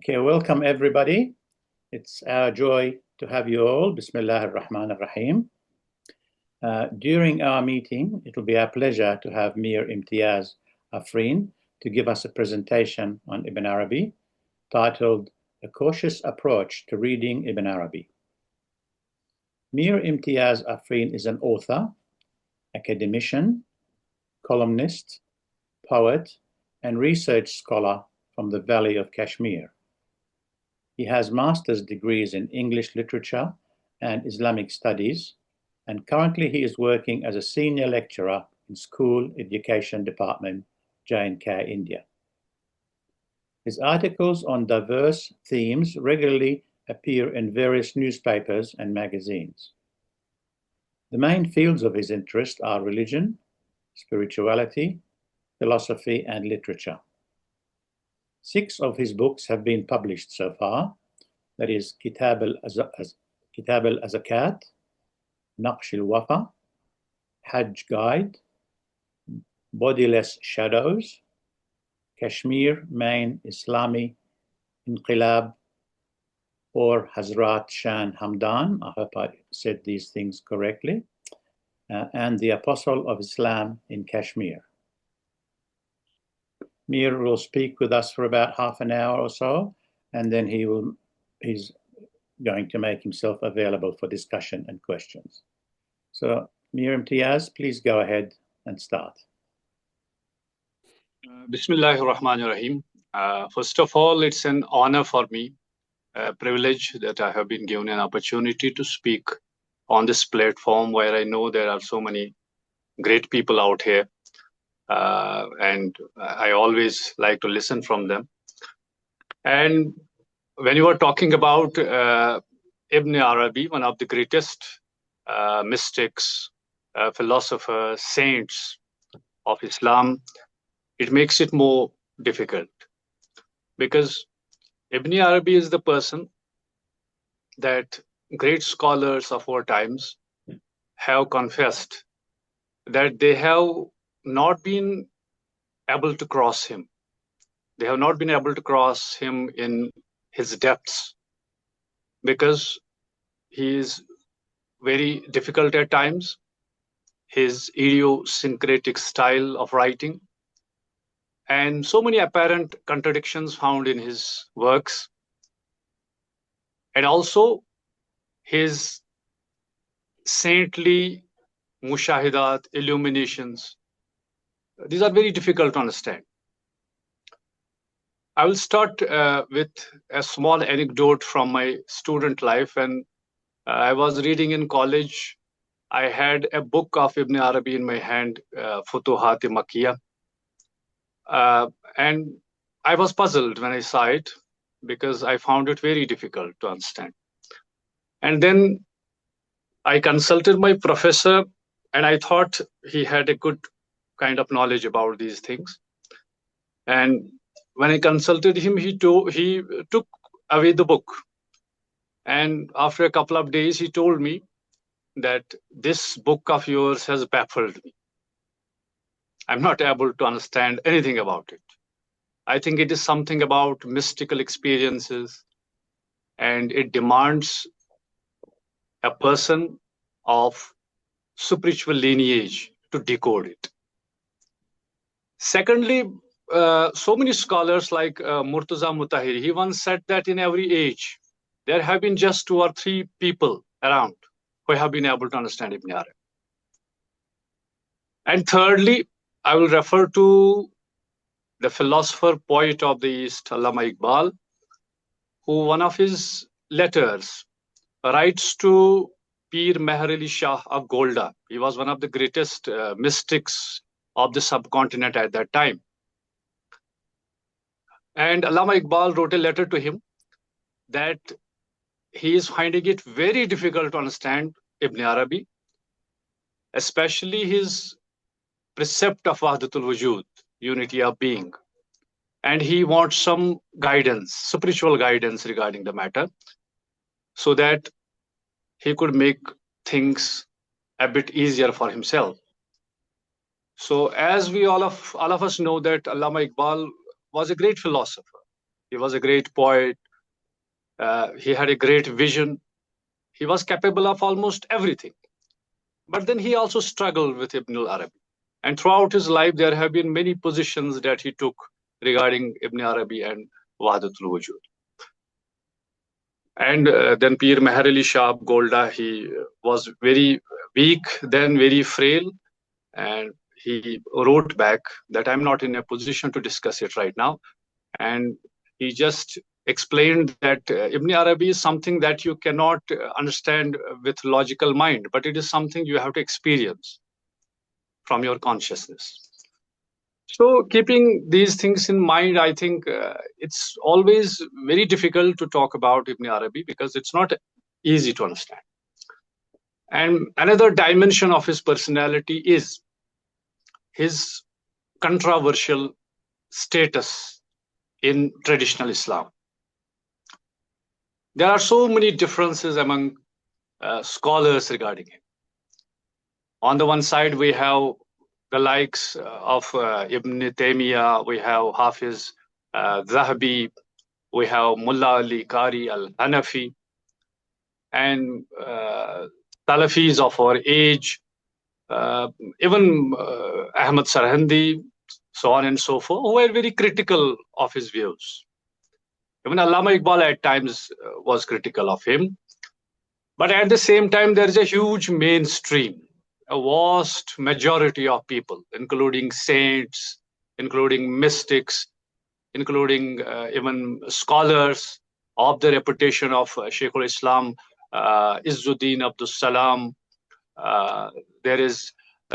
Okay, welcome everybody. It's our joy to have you all. Bismillah ar-Rahman ar-Rahim. During our meeting, it will be our pleasure to have Mir Imtiyaz Aafreen to give us a presentation on Ibn Arabi titled A Cautious Approach to Reading Ibn Arabi. Mir Imtiyaz Aafreen is an author, academician, columnist, poet, and research scholar from the Valley of Kashmir. He has master's degrees in English literature and Islamic studies, and currently he is working as a senior lecturer in School Education Department J&K, India. His articles on diverse themes regularly appear in various newspapers and magazines. The main fields of his interest are religion, spirituality, philosophy, and literature. 6 of his books have been published so far, that is Kitab-al-Zakat, Naqsh-e-Wafa, Hajj Guide, Bodiless Shadows, Kashmir Main Islami, Inquilab, or Hazrat, Shah, Hamdan, I hope I said these things correctly, and the Apostle of Islam in Kashmir. Mir will speak with us for about half an hour or so, and then he's going to make himself available for discussion and questions. So, Mir Imtiyaz, please go ahead and start. Bismillah ar-Rahman ar-Rahim. First of all, it's an honor for me, a privilege that I have been given an opportunity to speak on this platform where I know there are so many great people out here. And I always like to listen from them. And when you were talking about Ibn Arabi, one of the greatest mystics, philosophers, saints of Islam, it makes it more difficult. Because Ibn Arabi is the person that great scholars of our times have confessed that they have not been able to cross him. They have not been able to cross him in his depths because he is very difficult at times. His idiosyncratic style of writing and so many apparent contradictions found in his works, and also his saintly mushahidat, illuminations. These are very difficult to understand. I will start with a small anecdote from my student life. When I was reading in college, I had a book of Ibn Arabi in my hand, Futuhat-e-Makkiyah. And I was puzzled when I saw it because I found it very difficult to understand. And then I consulted my professor, and I thought he had a good kind of knowledge about these things. And when I consulted him, he took away the book. And after a couple of days, he told me that this book of yours has baffled me. I'm not able to understand anything about it. I think it is something about mystical experiences, and it demands a person of spiritual lineage to decode it. Secondly, so many scholars like Murtaza Mutahiri, he once said that in every age, there have been just 2 or 3 people around who have been able to understand Ibn Arabi. And thirdly, I will refer to the philosopher, poet of the East, Allama Iqbal, who one of his letters writes to Pir Meher Ali Shah of Golda. He was one of the greatest mystics of the subcontinent at that time. And Allama Iqbal wrote a letter to him that he is finding it very difficult to understand Ibn Arabi, especially his precept of Wahdatul Wujud, unity of being. And he wants some guidance, spiritual guidance regarding the matter, so that he could make things a bit easier for himself. So as we all of us know that Allama Iqbal was a great philosopher. He was a great poet. He had a great vision. He was capable of almost everything. But then he also struggled with Ibn Arabi. And throughout his life, there have been many positions that he took regarding Ibn Arabi and Wahdatul Wujud. And then Pir Meher Ali Shah Golda, he was very weak, then very frail. And he wrote back that I'm not in a position to discuss it right now. And he just explained that Ibn Arabi is something that you cannot understand with logical mind, but it is something you have to experience from your consciousness. So keeping these things in mind, I think it's always very difficult to talk about Ibn Arabi because it's not easy to understand. And another dimension of his personality is his controversial status in traditional Islam. There are so many differences among scholars regarding him. On the one side, we have the likes of Ibn Taymiyyah, we have Hafiz Zahabi, we have Mullah Ali Qari al-Hanafi, and Salafis of our age, even Ahmad Sarhandi, so on and so forth, who were very critical of his views. Even Allama Iqbal at times was critical of him. But at the same time, there is a huge mainstream, a vast majority of people, including saints, including mystics, including even scholars of the reputation of Shaykh al-Islam, Izzuddin Abdul Salam. There is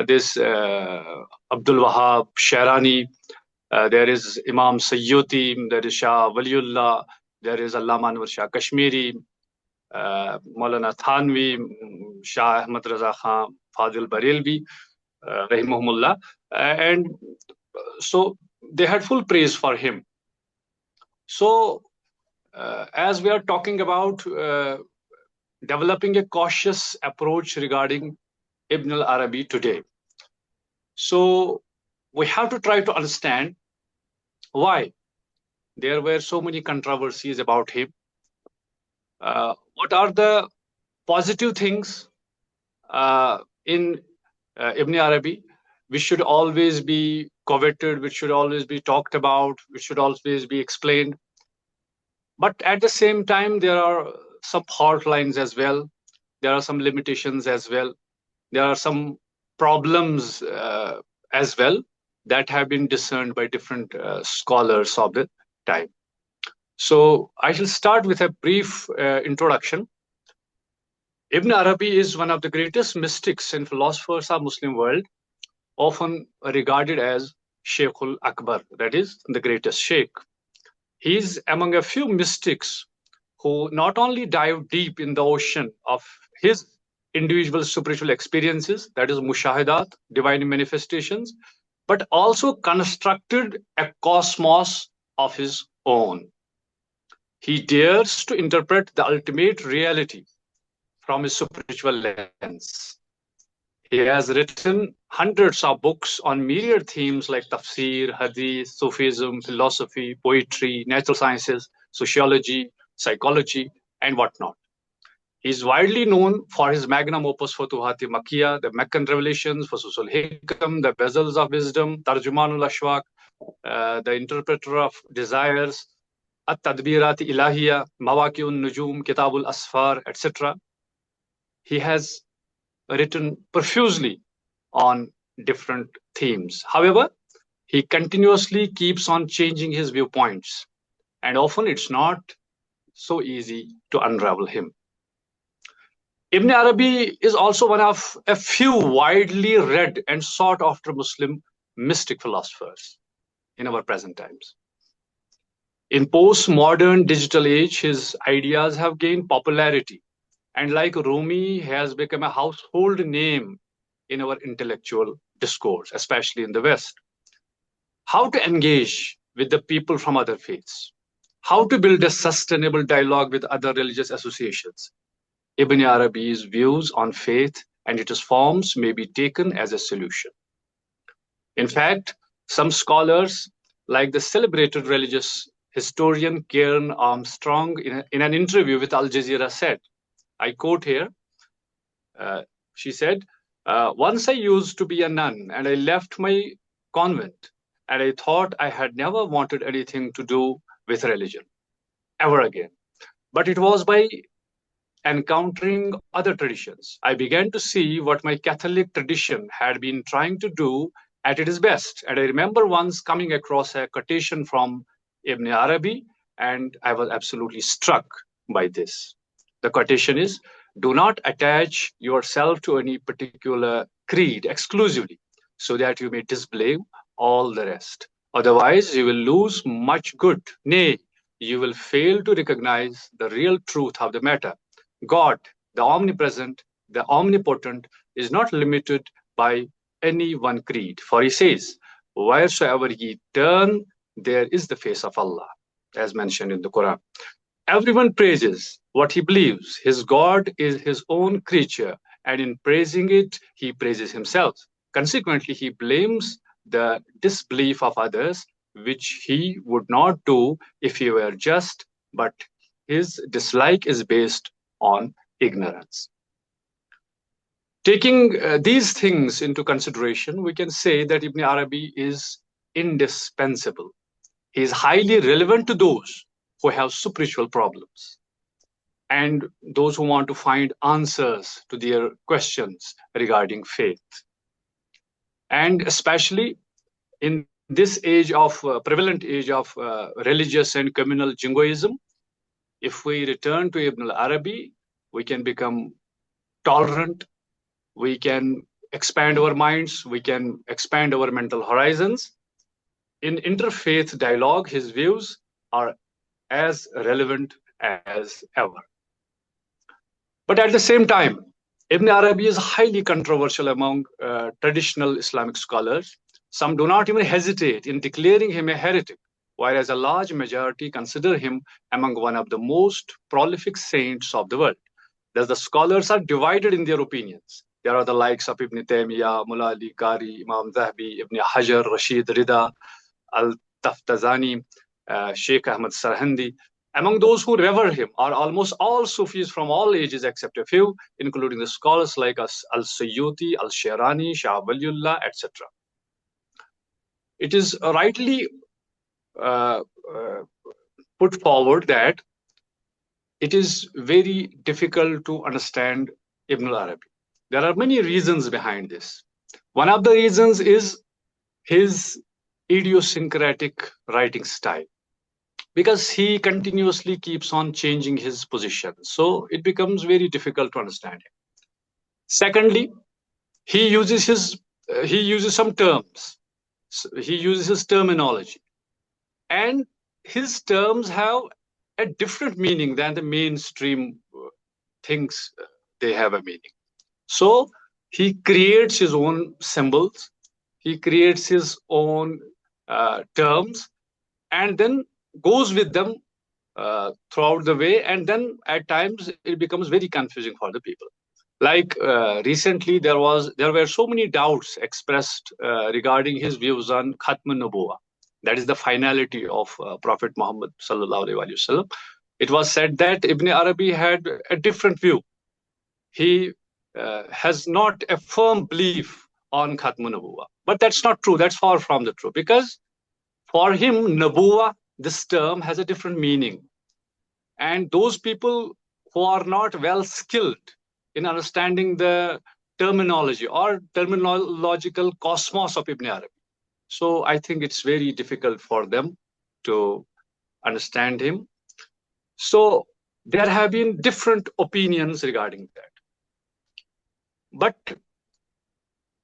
this Abdul Wahab Shahrani, there is Imam Sayyuti, there is Shah Waliullah, there is Allama Anwar Shah Kashmiri, Maulana Thanvi, Shah Ahmad Raza Khan, Fadil Barelvi, Rahimahumullah. And so they had full praise for him. So as we are talking about developing a cautious approach regarding Ibn al-Arabi today, so we have to try to understand why there were so many controversies about him. What are the positive things in Ibn Arabi which should always be coveted, which should always be talked about, which should always be explained? But at the same time, there are some fault lines as well. There are some limitations as well. There are some problems as well that have been discerned by different scholars of the time. So I shall start with a brief introduction. Ibn Arabi is one of the greatest mystics and philosophers of Muslim world, often regarded as Shaykhul Akbar, that is, the greatest Shaykh. He is among a few mystics who not only dive deep in the ocean of his individual spiritual experiences, that is mushahadat, divine manifestations, but also constructed a cosmos of his own. He dares to interpret the ultimate reality from his spiritual lens. He has written hundreds of books on myriad themes like tafsir, hadith, Sufism, philosophy, poetry, natural sciences, sociology, psychology, and whatnot. He is widely known for his magnum opus Futuhat-e Makkiyah, the Meccan Revelations, Fususul Hikam, the Bezels of Wisdom, Tarjumanul Ashwaq, the Interpreter of Desires, At-Tadbirat Ilahiyya, Mawaqi'un Nujum, Kitab-al-Asfar, etc. He has written profusely on different themes. However, he continuously keeps on changing his viewpoints, and often it's not so easy to unravel him. Ibn Arabi is also one of a few widely read and sought after Muslim mystic philosophers in our present times. In post-modern digital age, his ideas have gained popularity, and like Rumi, has become a household name in our intellectual discourse, especially in the West. How to engage with the people from other faiths, how to build a sustainable dialogue with other religious associations. Ibn Arabi's views on faith and its forms may be taken as a solution. In fact, some scholars, like the celebrated religious historian Karen Armstrong in an interview with Al Jazeera said, I quote here, she said, once I used to be a nun and I left my convent and I thought I had never wanted anything to do with religion ever again. But it was by encountering other traditions, I began to see what my Catholic tradition had been trying to do at its best. And I remember once coming across a quotation from Ibn Arabi, and I was absolutely struck by this. The quotation is, do not attach yourself to any particular creed exclusively, so that you may disbelieve all the rest. Otherwise, you will lose much good. Nay, you will fail to recognize the real truth of the matter. God, the omnipresent, the omnipotent, is not limited by any one creed. For he says, wheresoever ye turn, there is the face of Allah, as mentioned in the Quran. Everyone praises what he believes. His God is his own creature, and in praising it, he praises himself. Consequently, he blames the disbelief of others, which he would not do if he were just, but his dislike is based on ignorance. Taking these things into consideration, we can say that Ibn Arabi is indispensable. He is highly relevant to those who have spiritual problems and those who want to find answers to their questions regarding faith. And especially in this age of prevalent age of religious and communal jingoism, if we return to Ibn Arabi, we can become tolerant, we can expand our minds, we can expand our mental horizons. In interfaith dialogue, his views are as relevant as ever. But at the same time, Ibn Arabi is highly controversial among traditional Islamic scholars. Some do not even hesitate in declaring him a heretic, whereas a large majority consider him among one of the most prolific saints of the world. Thus, the scholars are divided in their opinions. There are the likes of Ibn Taymiyyah, Mullah Ali Qari, Imam Zahabi, Ibn Hajar, Rashid Rida, Al-Taftazani, Sheikh Ahmad Sarhandi. Among those who revere him are almost all Sufis from all ages except a few, including the scholars like Al-Sayyuti, Al-Shirani, Shah Waliullah, etc. It is rightly put forward that it is very difficult to understand Ibn Arabi. There are many reasons behind this. One of the reasons is his idiosyncratic writing style, because he continuously keeps on changing his position. So it becomes very difficult to understand him. Secondly, he uses some terms. He uses his terminology, and his terms have a different meaning than the mainstream thinks they have a meaning. So he creates his own symbols, he creates his own terms, and then goes with them throughout the way, and then at times it becomes very confusing for the people. Like recently, there were so many doubts expressed regarding his views on Khatm al-Nubuwah, that is the finality of Prophet Muhammad sallallahu alaihi wasallam. It was said that Ibn Arabi had a different view. He has not a firm belief on Khatm al-Nubuwah, but that's not true. That's far from the truth, because for him, Nubuwah, this term, has a different meaning, and those people who are not well skilled in understanding the terminology or terminological cosmos of Ibn Arabi. So I think it's very difficult for them to understand him. So there have been different opinions regarding that. But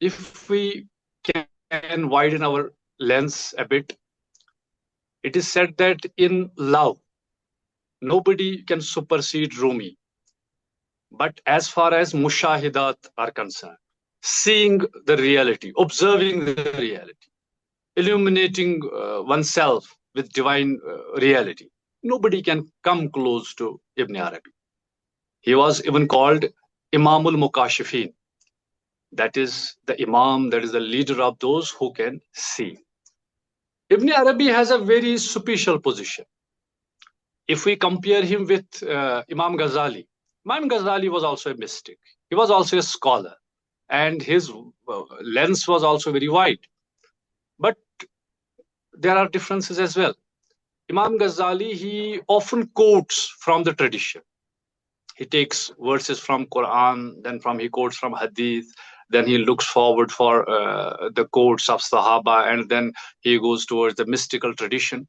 if we can widen our lens a bit, it is said that in love, nobody can supersede Rumi. But as far as mushahidat are concerned, seeing the reality, observing the reality, illuminating oneself with divine reality, nobody can come close to Ibn Arabi. He was even called Imamul Mukashifin. That is the Imam, that is the leader of those who can see. Ibn Arabi has a very special position. If we compare him with Imam Ghazali was also a mystic. He was also a scholar, and his lens was also very wide. But there are differences as well. Imam Ghazali, he often quotes from the tradition. He takes verses from Quran, then he quotes from Hadith, then he looks forward for the quotes of Sahaba, and then he goes towards the mystical tradition.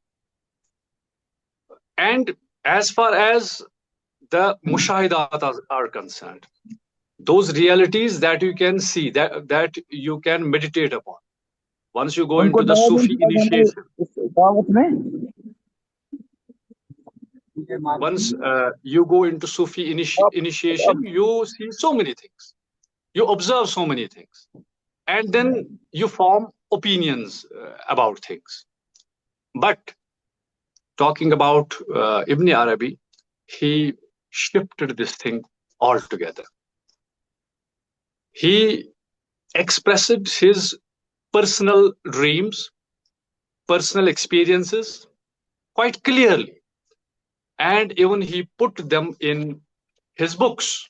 And as far as the mushahidat are concerned, those realities that you can see, that you can meditate upon. Once you go into the Sufi initiation, once you go into Sufi initiation, you see so many things, you observe so many things, and then you form opinions about things. But talking about Ibn Arabi, he shifted this thing altogether. He expressed his personal dreams, personal experiences quite clearly, and even he put them in his books.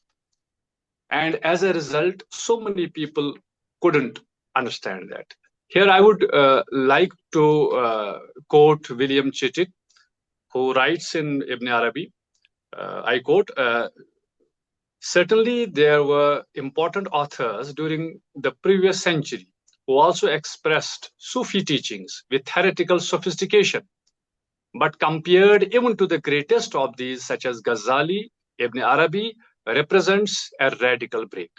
And as a result, so many people couldn't understand that. Here I would like to quote William Chittick, who writes in Ibn Arabi. I quote, certainly there were important authors during the previous century who also expressed Sufi teachings with heretical sophistication. But compared even to the greatest of these, such as Ghazali, Ibn Arabi represents a radical break.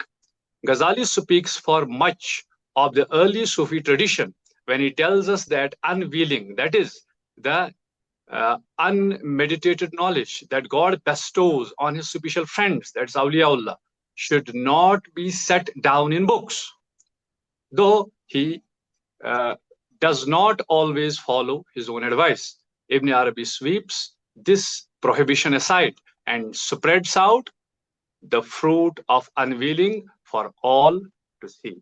Ghazali speaks for much of the early Sufi tradition when he tells us that unveiling, that is, the unmeditated knowledge that God bestows on his special friends, that's Awliyaullah, should not be set down in books. Though he does not always follow his own advice. Ibn Arabi sweeps this prohibition aside and spreads out the fruit of unveiling for all to see.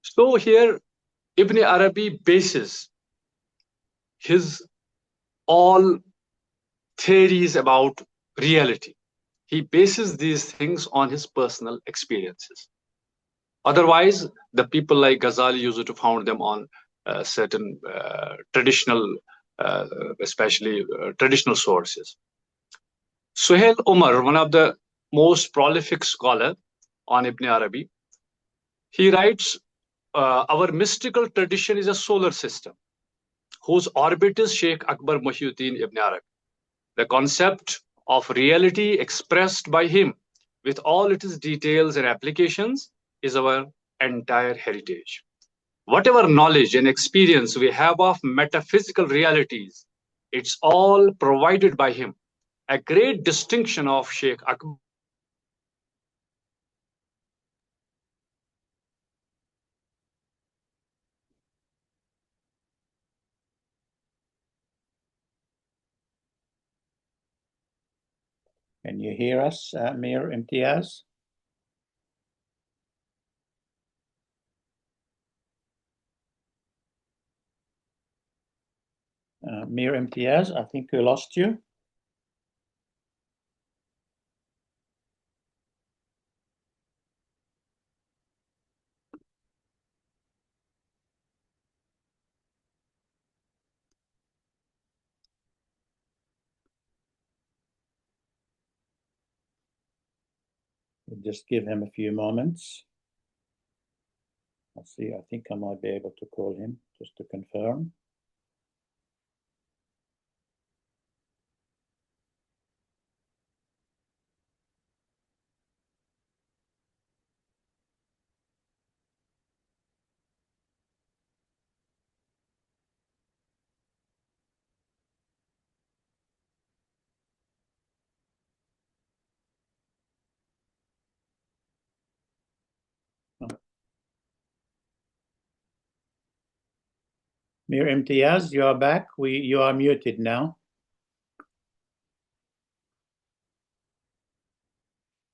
So here, Ibn Arabi bases his all theories about reality. He bases these things on his personal experiences. Otherwise, the people like Ghazali used to found them on certain traditional, especially traditional sources. Suhail Umar, one of the most prolific scholar on Ibn Arabi, he writes, our mystical tradition is a solar system whose orbit is Sheikh Akbar Muhyiddin Ibn Arabi. The concept of reality expressed by him with all its details and applications is our entire heritage. Whatever knowledge and experience we have of metaphysical realities, it's all provided by him. A great distinction of Sheikh Akbar. Can you hear us, Mir Imtiyaz? Mir Imtiyaz, I think we lost you. We'll just give him a few moments. Let's see, I think I might be able to call him just to confirm. Mir Imtiyaz, you are back. You are muted now.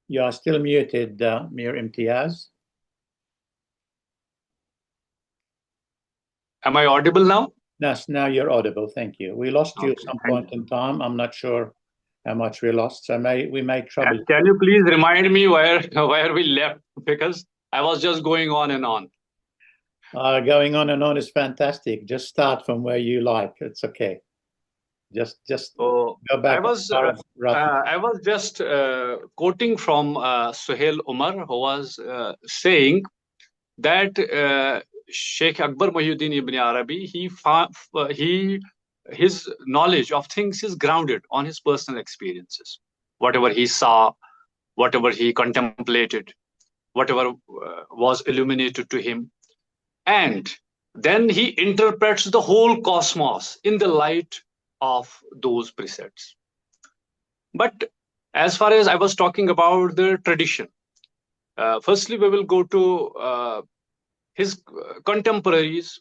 You are still muted, Mir Imtiyaz. Am I audible now? Now you're audible. Thank you. We lost you at some point in time. I'm not sure how much we lost, so we may trouble. And can you please remind me where we left, because I was just going on and on. Going on and on is fantastic. Just start from where you like. It's okay. Just go back. I was just quoting from Suhail Umar, who was saying that Sheikh Akbar Muhyiddin Ibn Arabi, his knowledge of things is grounded on his personal experiences. Whatever he saw, whatever he contemplated, whatever was illuminated to him. And then he interprets the whole cosmos in the light of those precepts. But as far as I was talking about the tradition, firstly, we will go to his contemporaries,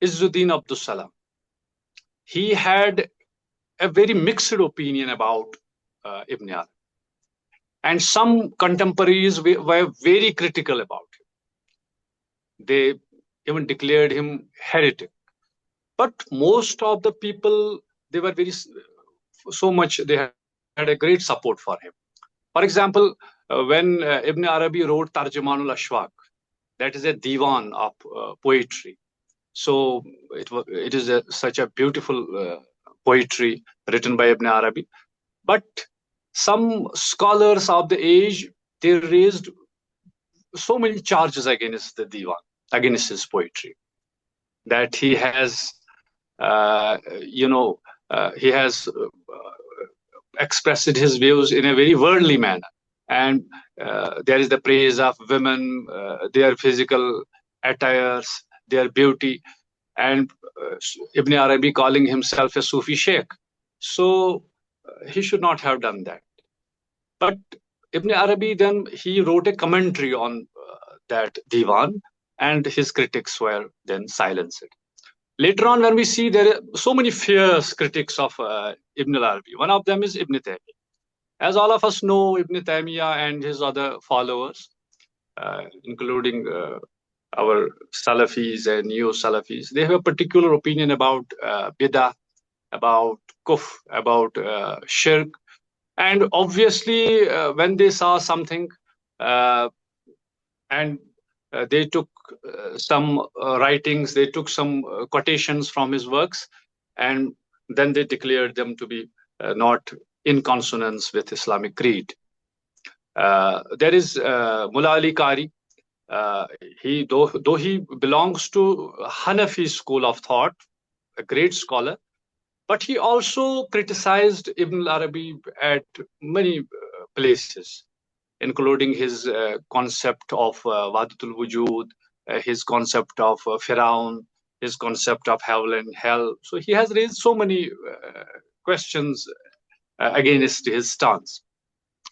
Izzuddin Abdus Salam. He had a very mixed opinion about Ibn Arabi. And some contemporaries were very critical about him. They even declared him heretic. But most of the people, they were they had a great support for him. For example, when Ibn Arabi wrote Tarjumanul Ashwaq, that is a divan of poetry. So it is such a beautiful poetry written by Ibn Arabi. But some scholars of the age, they raised so many charges against the divan, against his poetry, that he has, he has expressed his views in a very worldly manner. And there is the praise of women, their physical attires, their beauty, and Ibn Arabi calling himself a Sufi sheikh. So he should not have done that. But Ibn Arabi, then he wrote a commentary on that divan, and his critics were then silenced. Later on, when we see there are so many fierce critics of Ibn Arabi, one of them is Ibn Taymiyyah. As all of us know, Ibn Taymiyyah and his other followers, including our Salafis and Neo-Salafis, they have a particular opinion about Bid'ah, about Kufr, about Shirk. And obviously, when they saw something and they took some writings, they took some quotations from his works, and then they declared them to be not in consonance with Islamic creed. There is Mullah Ali Qari. Though he belongs to Hanafi school of thought, a great scholar, but he also criticized Ibn Arabi at many places, including his concept of Wahdatul Wujud, his concept of Firaun, his concept of heaven and hell. So he has raised so many questions against his stance.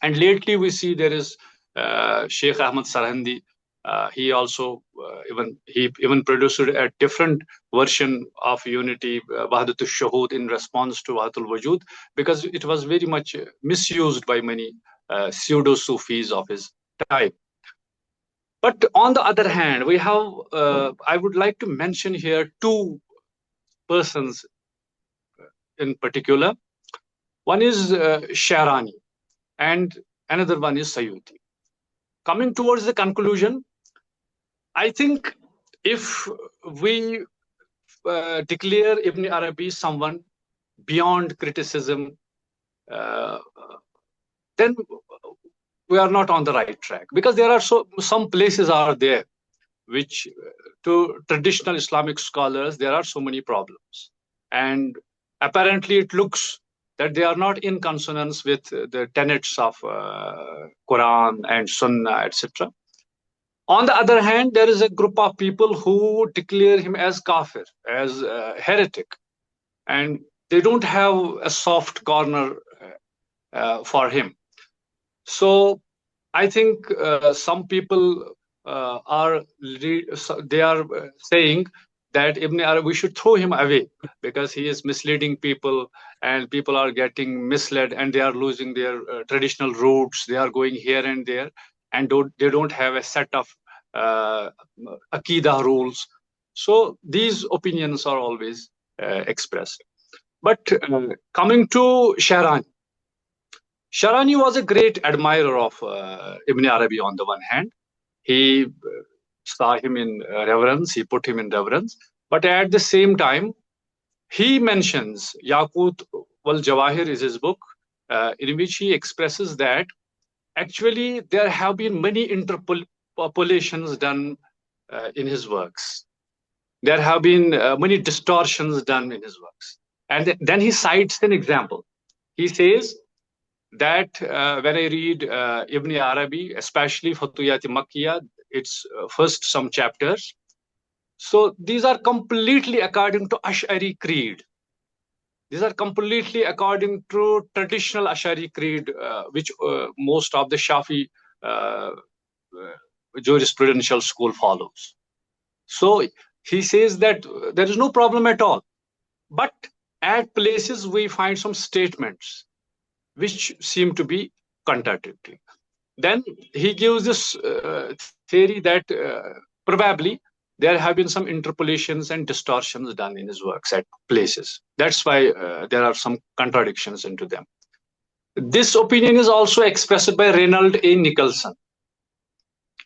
And lately we see there is Sheikh Ahmad Sarhandi. He also even produced a different version of unity, Wahdatul Shuhud, in response to Wahdatul Wujud, because it was very much misused by many pseudo-Sufis of his time. But on the other hand, we have, I would like to mention here two persons in particular. One is Sharani and another one is Sayuti. Coming towards the conclusion, I think if we declare Ibn Arabi someone beyond criticism, then we are not on the right track, because there are some places are there which to traditional Islamic scholars, there are so many problems. And apparently it looks that they are not in consonance with the tenets of Quran and Sunnah, etc. On the other hand, there is a group of people who declare him as kafir, as heretic, and they don't have a soft corner for him. So I think some people are saying that Ibn Arabi, we should throw him away because he is misleading people, and people are getting misled and they are losing their traditional roots. They are going here and there, and they don't have a set of Aqidah rules. So these opinions are always expressed. But coming to Shahrani, Shahrani was a great admirer of Ibn Arabi on the one hand. He saw him in reverence, he put him in reverence, but at the same time, he mentions Yaqut wal Jawahir is his book, in which he expresses that actually there have been many interpolations done in his works. There have been many distortions done in his works. And then he cites an example. He says that when I read Ibn Arabi, especially Fatuyat-i Makkiyah, its first some chapters, so these are completely according to Ash'ari creed. These are completely according to traditional Ash'ari creed, which most of the Shafi jurisprudential school follows. So he says that there is no problem at all. But at places we find some statements which seem to be contradictory. Then he gives this theory that probably there have been some interpolations and distortions done in his works at places. That's why there are some contradictions into them. This opinion is also expressed by Reynold A. Nicholson.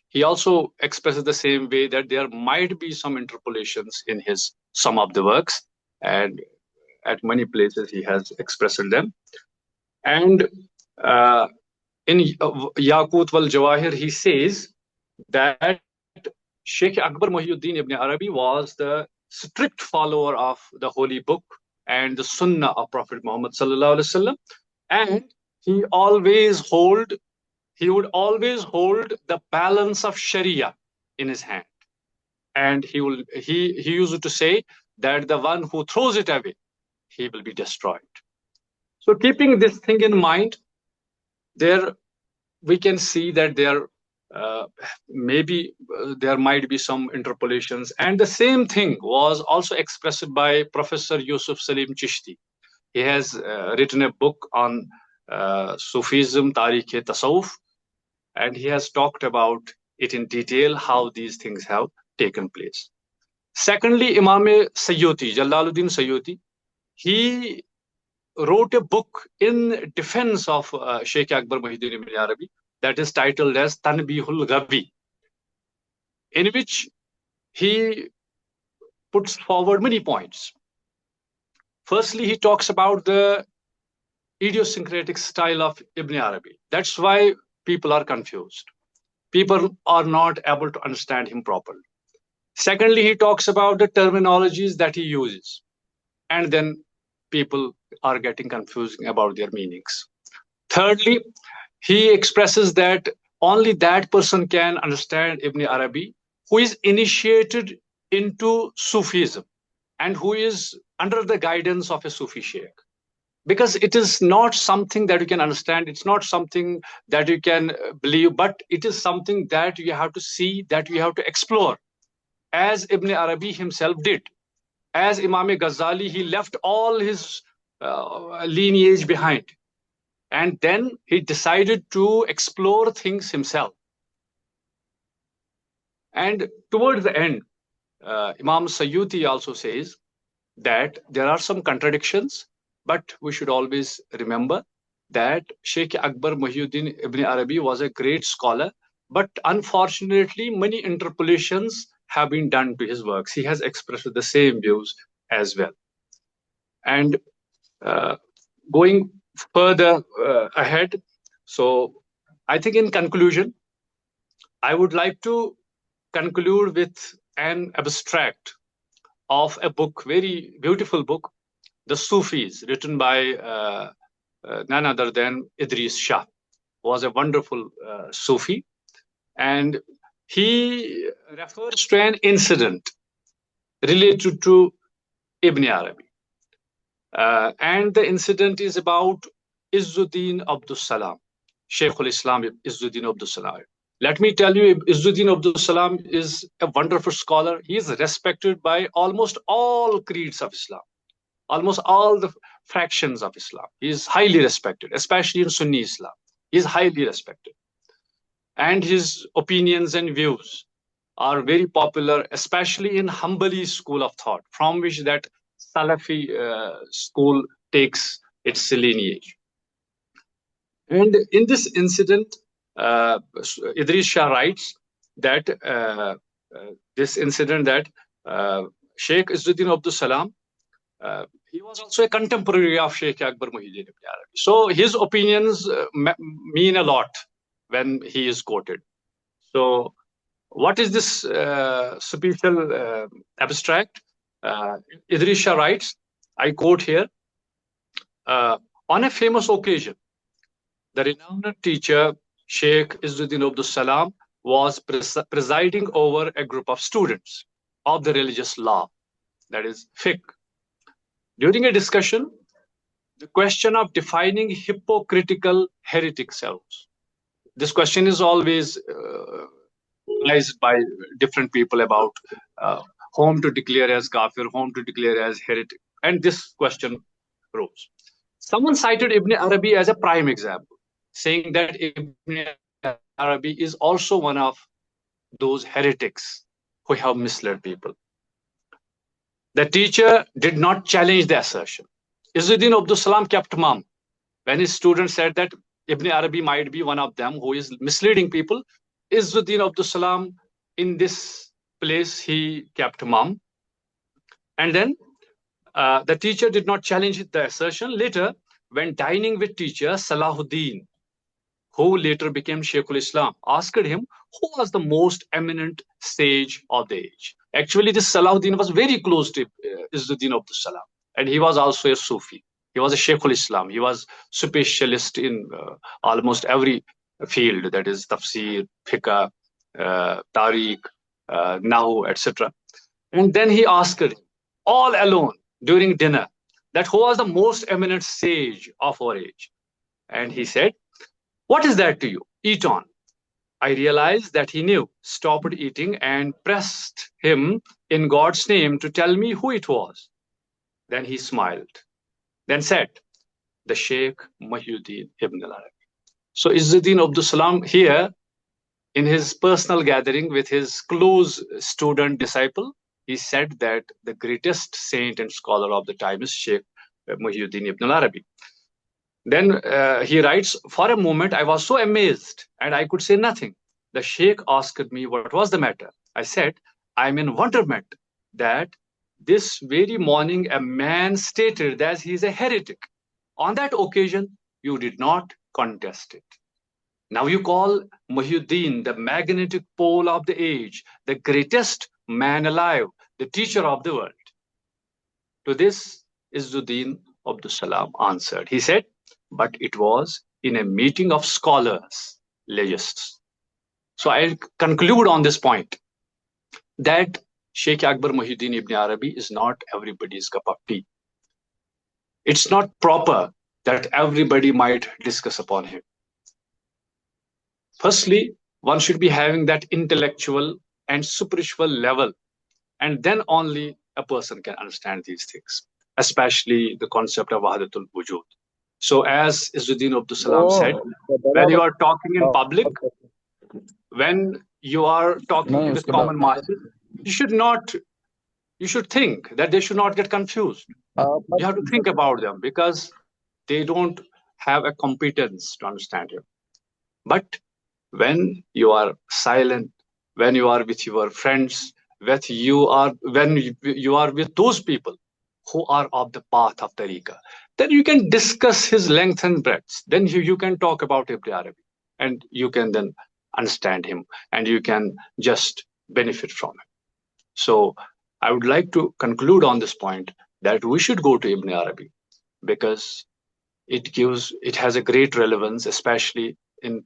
He also expresses the same way that there might be some interpolations in his some of the works, and at many places he has expressed them. And in Yaqut wal Jawahir, he says that Sheikh Akbar Muhyiddin Ibn Arabi was the strict follower of the holy book and the Sunnah of Prophet Muhammad sallallahu alaihi wasallam, and he would always hold the balance of Sharia in his hand, and he used to say that the one who throws it away, he will be destroyed. So keeping this thing in mind, there we can see that there maybe there might be some interpolations, and the same thing was also expressed by Professor Yusuf Salim Chishti. He has written a book on Sufism, Tarikh-e-Tasawwuf, and he has talked about it in detail, how these things have taken place. Secondly, Imam Sayyuti, Jalaluddin Sayyuti, he wrote a book in defense of Sheikh Akbar Muhyiddin Ibn Arabi that is titled as Tanbihul Ghabi, in which he puts forward many points. Firstly, he talks about the idiosyncratic style of Ibn Arabi. That's why people are confused. People are not able to understand him properly. Secondly, he talks about the terminologies that he uses, and then people are getting confused about their meanings. Thirdly, he expresses that only that person can understand Ibn Arabi who is initiated into Sufism and who is under the guidance of a Sufi sheikh. Because it is not something that you can understand, it's not something that you can believe, but it is something that you have to see, that you have to explore, as Ibn Arabi himself did. As Imam Ghazali, he left all his lineage behind, and then he decided to explore things himself. And towards the end, Imam Sayyuti also says that there are some contradictions, but we should always remember that Sheikh Akbar Muhyiddin Ibn Arabi was a great scholar, but unfortunately many interpolations have been done to his works. He has expressed the same views as well. And going further ahead, so I think in conclusion, I would like to conclude with an abstract of a book, very beautiful book, The Sufis, written by none other than Idris Shah, was a wonderful Sufi. And he refers to an incident related to Ibn Arabi. And the incident is about Izzuddin Abdus Salam, Shaykhul Islam Izzuddin Abdus Salam. Let me tell you, Izzuddin Abdus Salam is a wonderful scholar. He is respected by almost all creeds of Islam, almost all the fractions of Islam. He is highly respected, especially in Sunni Islam. He is highly respected. And his opinions and views are very popular, especially in Hanbali school of thought, from which that Salafi school takes its lineage. And in this incident, Idris Shah writes that this incident that Sheikh Izzuddin Abdul Salam, he was also a contemporary of Sheikh Akbar Muhyiddin Ibn Arabi. So his opinions mean a lot when he is quoted. So what is this special abstract? Idris Shah writes, I quote here, on a famous occasion, the renowned teacher Sheikh Izzuddin Abdul Salam was presiding over a group of students of the religious law, that is fiqh. During a discussion, the question of defining hypocritical heretics arose. This question is always raised by different people about whom to declare as kafir, whom to declare as heretic, and this question arose. Someone cited Ibn Arabi as a prime example, saying that Ibn Arabi is also one of those heretics who have misled people. The teacher did not challenge the assertion. Izzuddin Abdul Salam kept mum. When his student said that Ibn Arabi might be one of them who is misleading people, Izzuddin Abdul Salam, in this place, he kept mum. And then the teacher did not challenge the assertion. Later, when dining with teacher Salahuddin, who later became Sheikhul Islam, asked him who was the most eminent sage of the age. Actually, this Salahuddin was very close to Izzuddin Abdul Salam, and he was also a Sufi. He was a Sheikhul Islam. He was specialist in almost every field, that is tafsir, fiqh, tariq, nahu, etc. And then he asked him, all alone during dinner, that who was the most eminent sage of our age. And he said, what is that to you? Eat on. I realized that he knew, stopped eating and pressed him in God's name to tell me who it was. Then he smiled, then said, the Sheikh Muhyiddin Ibn Arabi. So Izzuddin Abdul Salam here, in his personal gathering with his close student disciple, he said that the greatest saint and scholar of the time is Sheikh Muhyiddin Ibn Arabi. Then he writes, for a moment, I was so amazed and I could say nothing. The Sheikh asked me what was the matter. I said, I'm in wonderment that this very morning a man stated that he is a heretic. On that occasion, you did not contest it. Now you call Muhyiddin the magnetic pole of the age, the greatest man alive, the teacher of the world. To this, Izzuddin Abdul Salam answered. He said, but it was in a meeting of scholars, legists. So I conclude on this point that Sheikh Akbar Muhyiddin Ibn Arabi is not everybody's cup of tea. It's not proper that everybody might discuss upon him. Firstly, one should be having that intellectual and spiritual level, and then only a person can understand these things, especially the concept of Wahdatul Wujud. So as Izzuddin Abdul Salam said, when you are talking in public, when you are talking with common masses, you should think that they should not get confused. You have to think about them because they don't have a competence to understand you. But when you are silent, when you are with your friends, when you are with those people who are of the path of tariqah, then you can discuss his length and breadth. Then you can talk about Ibn Arabi, and you can then understand him, and you can just benefit from him. So I would like to conclude on this point that we should go to Ibn Arabi because it has a great relevance, especially in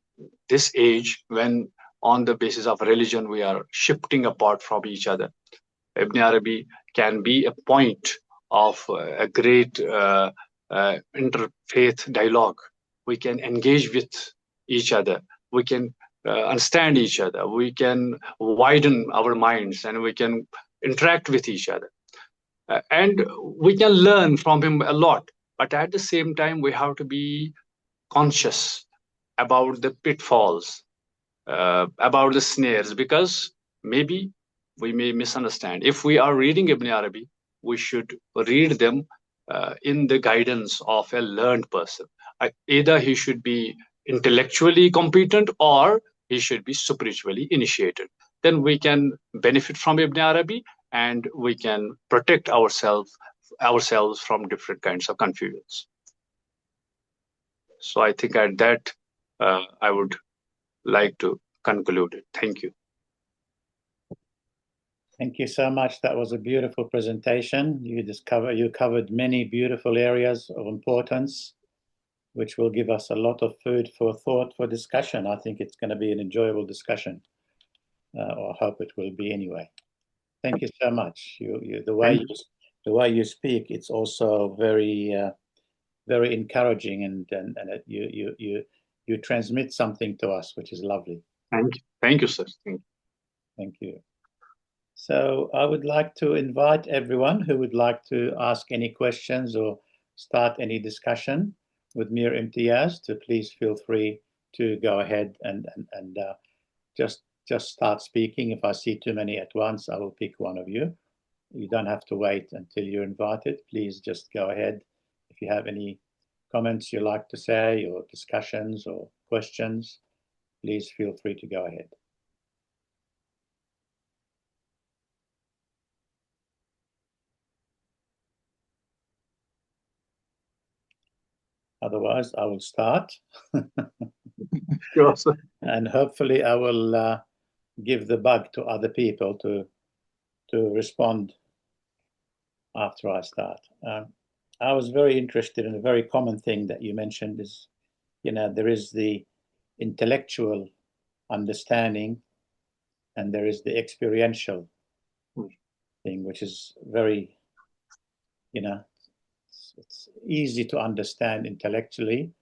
this age when on the basis of religion we are shifting apart from each other. Ibn Arabi can be a point of a great interfaith dialogue. We can engage with each other. We can understand each other. We can widen our minds and we can interact with each other. And we can learn from him a lot. But at the same time, we have to be conscious about the pitfalls, about the snares, because maybe we may misunderstand. If we are reading Ibn Arabi, we should read them in the guidance of a learned person. Either he should be intellectually competent or he should be spiritually initiated. Then we can benefit from Ibn Arabi and we can protect ourselves from different kinds of confusions. So I think at that, I would like to conclude it. Thank you. Thank you so much. That was a beautiful presentation. You covered many beautiful areas of importance, which will give us a lot of food for thought, for discussion. I think it's going to be an enjoyable discussion, or I hope it will be anyway. Thank you so much. The way you speak, it's also very very encouraging, and you transmit something to us, which is lovely. Thank you, sir. Thank you. So I would like to invite everyone who would like to ask any questions or start any discussion with Mir Imtiyaz to please feel free to go ahead and just start speaking. If I see too many at once, I will pick one of you. You don't have to wait until you're invited. Please just go ahead. If you have any comments you like to say or discussions or questions, please feel free to go ahead. Otherwise, I will start. Sure, sir. And hopefully I will give the bug to other people to respond after I start. I was very interested in a very common thing that you mentioned is, there is the intellectual understanding and there is the experiential thing, which is very, it's easy to understand intellectually.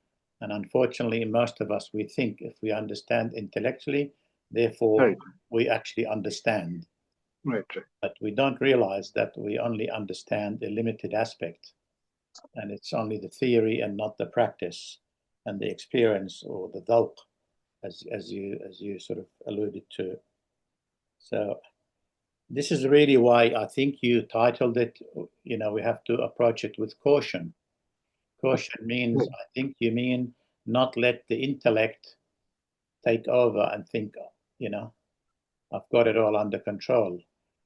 And unfortunately, most of us, we think if we understand intellectually, therefore we actually understand. Right. But we don't realize that we only understand a limited aspect. And it's only the theory and not the practice and the experience or the dhawq, as you sort of alluded to. So this is really why I think you titled it, we have to approach it with caution. Caution means, I think you mean not let the intellect take over and think, I've got it all under control.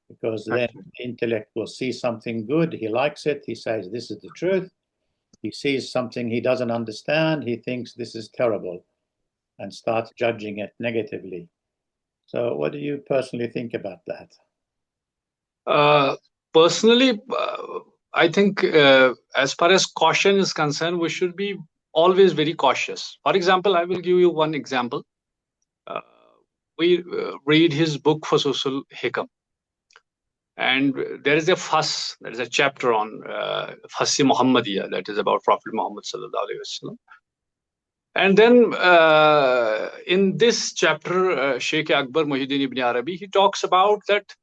Because then the intellect will see something good, he likes it, he says, this is the truth. He sees something he doesn't understand, he thinks this is terrible and starts judging it negatively. So what do you personally think about that? Personally, I think as far as caution is concerned, we should be always very cautious. For example, I will give you one example. We read his book Fususul Hikam. And there is a fuss, there is a chapter on Fassi Muhammadiyah, that is about Prophet Muhammad sallallahu alaihi wasallam. And then in this chapter, Sheikh Akbar Muhyiddin Ibn Arabi, he talks about that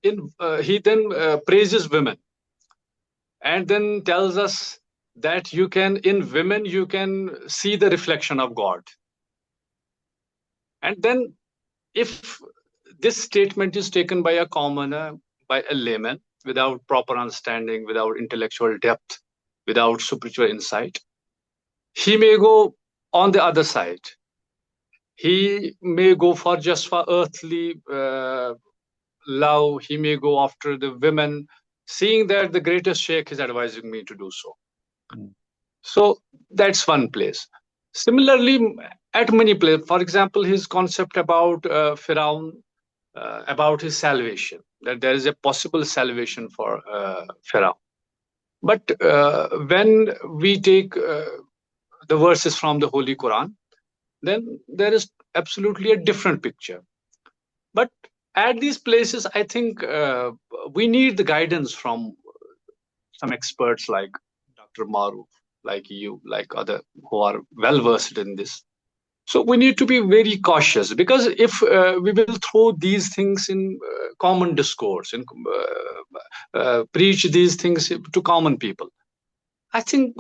he then praises women and then tells us that in women, you can see the reflection of God. And then if this statement is taken by a commoner, by a layman, without proper understanding, without intellectual depth, without spiritual insight, he may go on the other side. He may go for earthly love. He may go after the women, seeing that the greatest sheikh is advising me to do so. So that's one place. Similarly, at many places, for example, his concept about Firaun, about his salvation, that there is a possible salvation for Firaun. But when we take the verses from the Holy Quran, then there is absolutely a different picture. But at these places, I think we need the guidance from some experts like Dr. Maruf, like you, like other who are well versed in this. So we need to be very cautious, because if we will throw these things in common discourse and preach these things to common people, I think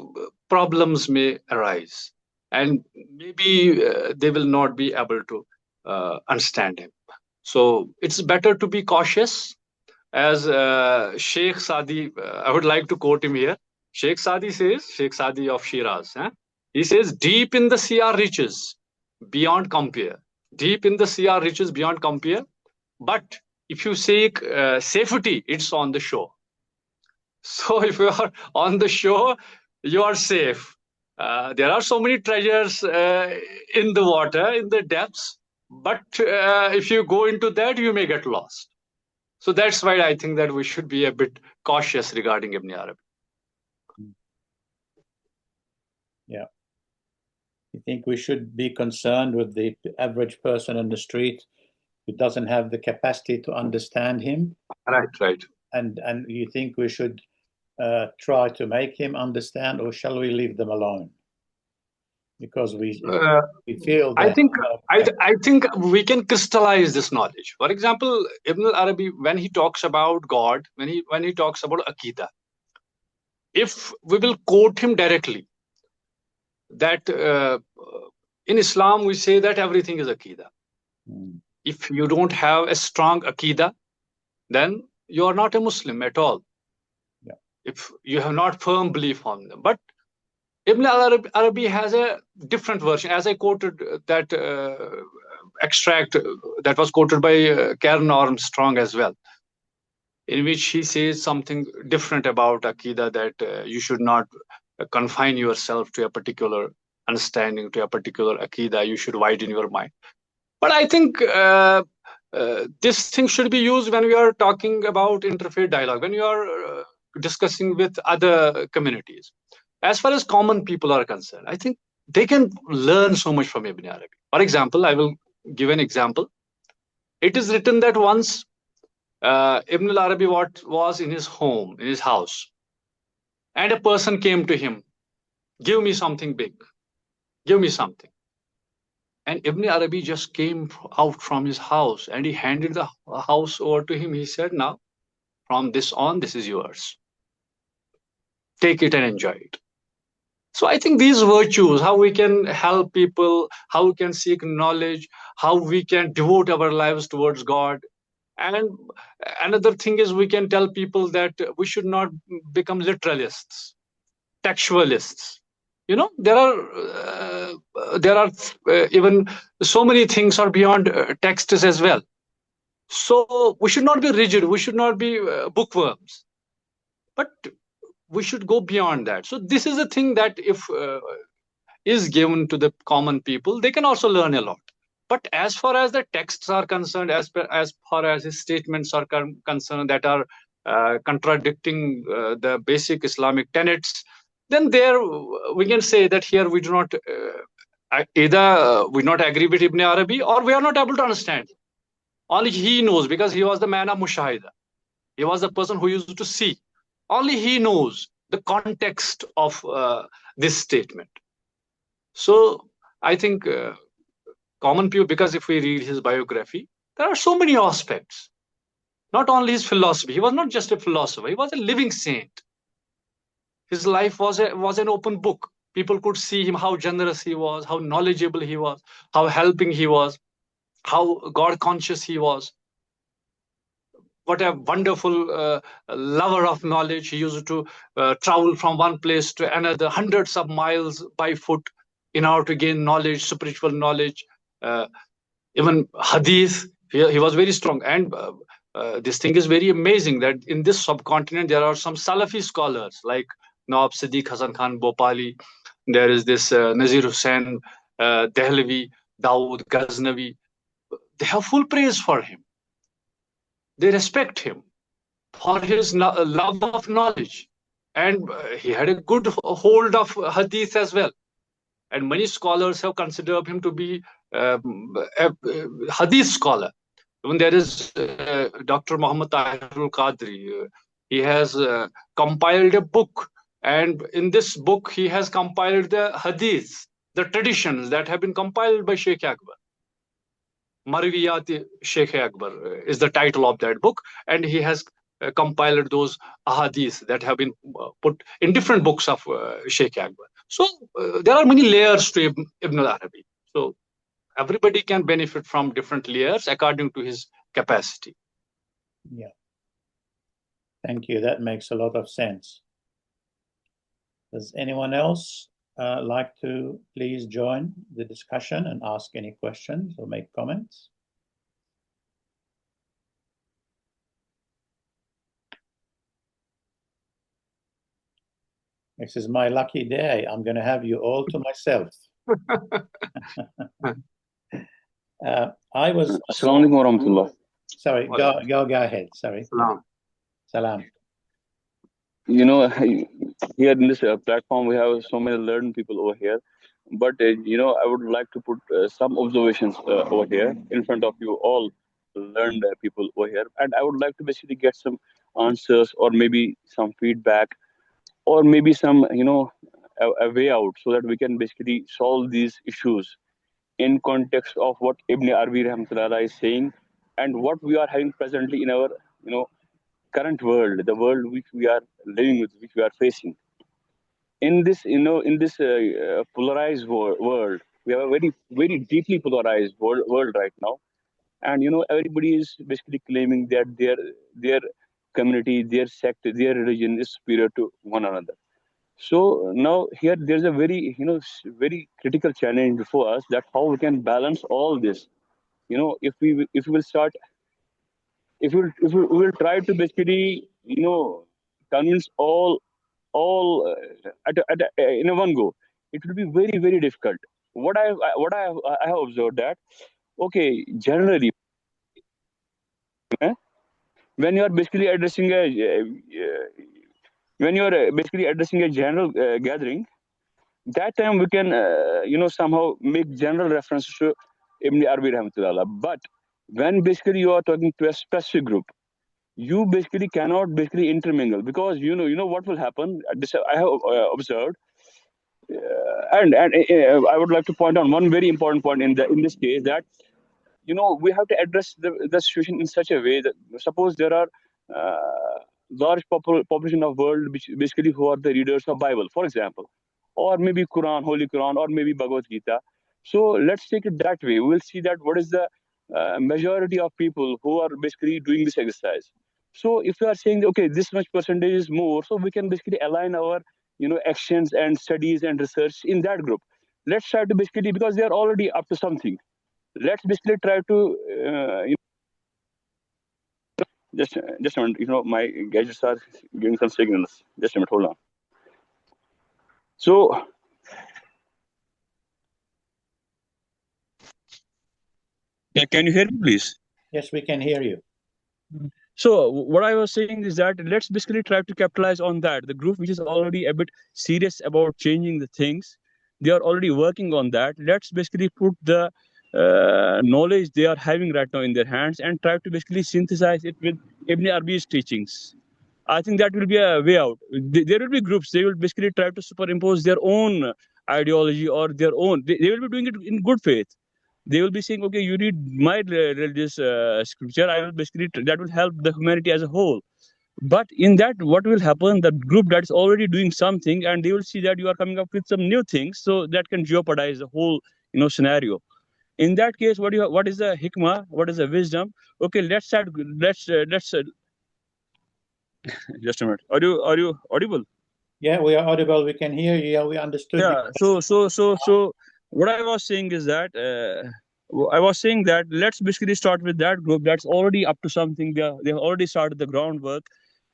problems may arise, and maybe they will not be able to understand him. So it's better to be cautious, as Sheikh Sadi, I would like to quote him here. Sheikh Sadi says, Sheikh Sadi of Shiraz, he says, deep in the sea are riches beyond compare. Deep in the sea are riches beyond compare. But if you seek safety, it's on the shore. So if you are on the shore, you are safe. There are so many treasures in the water, in the depths. But if you go into that, you may get lost. So that's why I think that we should be a bit cautious regarding Ibn Arabi. Yeah. You think we should be concerned with the average person on the street who doesn't have the capacity to understand him? Right. And you think we should try to make him understand, or shall we leave them alone? Because we feel that I think we can crystallize this knowledge. For example, Ibn Arabi, when he talks about God, when he talks about Aqidah, if we will quote him directly, that in Islam we say that everything is Aqidah. If you don't have a strong Aqidah, then you are not a Muslim at all. Yeah. If you have not firm belief on them. But Ibn Arabi has a different version. As I quoted that extract that was quoted by Karen Armstrong as well, in which he says something different about Aqidah, that you should not confine yourself to a particular understanding, to a particular Aqidah. You should widen your mind. But I think this thing should be used when we are talking about interfaith dialogue, when you are discussing with other communities. As far as common people are concerned, I think they can learn so much from Ibn Arabi. For example, I will give an example. It is written that once Ibn Arabi was in his home, in his house, and a person came to him, give me something big, give me something. And Ibn Arabi just came out from his house and he handed the house over to him. He said, now, from this on, this is yours. Take it and enjoy it. So I think these virtues, how we can help people, how we can seek knowledge, how we can devote our lives towards God. And another thing is we can tell people that we should not become literalists, textualists. You know, there are even so many things are beyond texts as well. So we should not be rigid. We should not be bookworms. But we should go beyond that. So this is a thing that if is given to the common people, they can also learn a lot. But as far as the texts are concerned, as far as his statements are concerned that are contradicting the basic Islamic tenets, then there we can say that here we do not either we not agree with Ibn Arabi or we are not able to understand. Only he knows, because he was the man of mushahida. He was the person who used to see. Only he knows the context of this statement. So I think common people, because if we read his biography, there are so many aspects. Not only his philosophy. He was not just a philosopher. He was a living saint. His life was an open book. People could see him, how generous he was, how knowledgeable he was, how helping he was, how God conscious he was. What a wonderful lover of knowledge. He used to travel from one place to another, hundreds of miles by foot in order to gain knowledge, spiritual knowledge, even hadith. He was very strong. And this thing is very amazing that in this subcontinent, there are some Salafi scholars like Nawab Siddiq Hasan Khan Bhopali. There is this Nazir Hussain Dehlavi, Dawood Ghaznavi. They have full praise for him. They respect him for his love of knowledge. And he had a good hold of hadith as well. And many scholars have considered him to be a hadith scholar. Even there is Dr. Muhammad Tahirul Qadri. He has compiled a book. And in this book, he has compiled the hadiths, the traditions that have been compiled by Sheikh Akbar. Marwiyat Sheikh Akbar is the title of that book, and he has compiled those ahadith that have been put in different books of Sheikh Akbar. So there are many layers to Ibn Arabi. So everybody can benefit from different layers according to his capacity. Yeah. Thank you. That makes a lot of sense. Does anyone else like to please join the discussion and ask any questions or make comments? This is my lucky day. I'm going to have you all to myself. I was. Assalamu alaikum warahmatullah. Sorry, go ahead. Sorry. Salam. You know, here in this platform, we have so many learned people over here. But, you know, I would like to put some observations over here in front of you all learned people over here. And I would like to basically get some answers or maybe some feedback or maybe some, you know, a way out so that we can basically solve these issues in context of what Ibn Arabi rahmatullah is saying and what we are having presently in our, you know, current world, the world which we are living with, which we are facing. In this, you know, in this polarized world, we have a very, very deeply polarized world right now, and you know, everybody is basically claiming that their community, their sect, their religion is superior to one another. So now here there's a very, you know, very critical challenge before us, that how we can balance all this. You know, if we will start, if we will try to basically, you know, convince all in a one go, it will be very, very difficult. What I have observed that, okay, generally, when you are basically addressing a general gathering, that time we can you know, somehow make general references to Ibn Arabi rahmatullah. But when basically you are talking to a specific group, you basically cannot basically intermingle, because you know what will happen. This I have observed, and I would like to point out one very important point in this case, that you know, we have to address the situation in such a way that, suppose there are large population of world which basically who are the readers of Bible, for example, or maybe Quran, Holy Quran, or maybe Bhagavad Gita. So let's take it that way. We will see that what is the majority of people who are basically doing this exercise. So if we are saying, okay, this much percentage is more, so we can basically align our, you know, actions and studies and research in that group. Let's try to basically, because they are already up to something, let's basically try to you know, just a minute, you know, my gadgets are giving some signals. Just a minute, hold on. So yeah, can you hear me, please? Yes, we can hear you. So what I was saying is that let's basically try to capitalize on that. The group which is already a bit serious about changing the things, they are already working on that. Let's basically put the knowledge they are having right now in their hands and try to basically synthesize it with Ibn Arabi's teachings. I think that will be a way out. There will be groups, they will basically try to superimpose their own ideology or their own. They will be doing it in good faith. They will be saying, okay, you read my religious scripture, I will basically, that will help the humanity as a whole. But in that, what will happen, the group that is already doing something, and they will see that you are coming up with some new things, so that can jeopardize the whole, you know, scenario. In that case, what is the hikmah, what is the wisdom? Okay, let's start, let's just a minute, are you audible? Yeah, we are audible, we can hear you. Yeah, we understood. Yeah, so what I was saying is that I was saying that let's basically start with that group that's already up to something. They've already started the groundwork,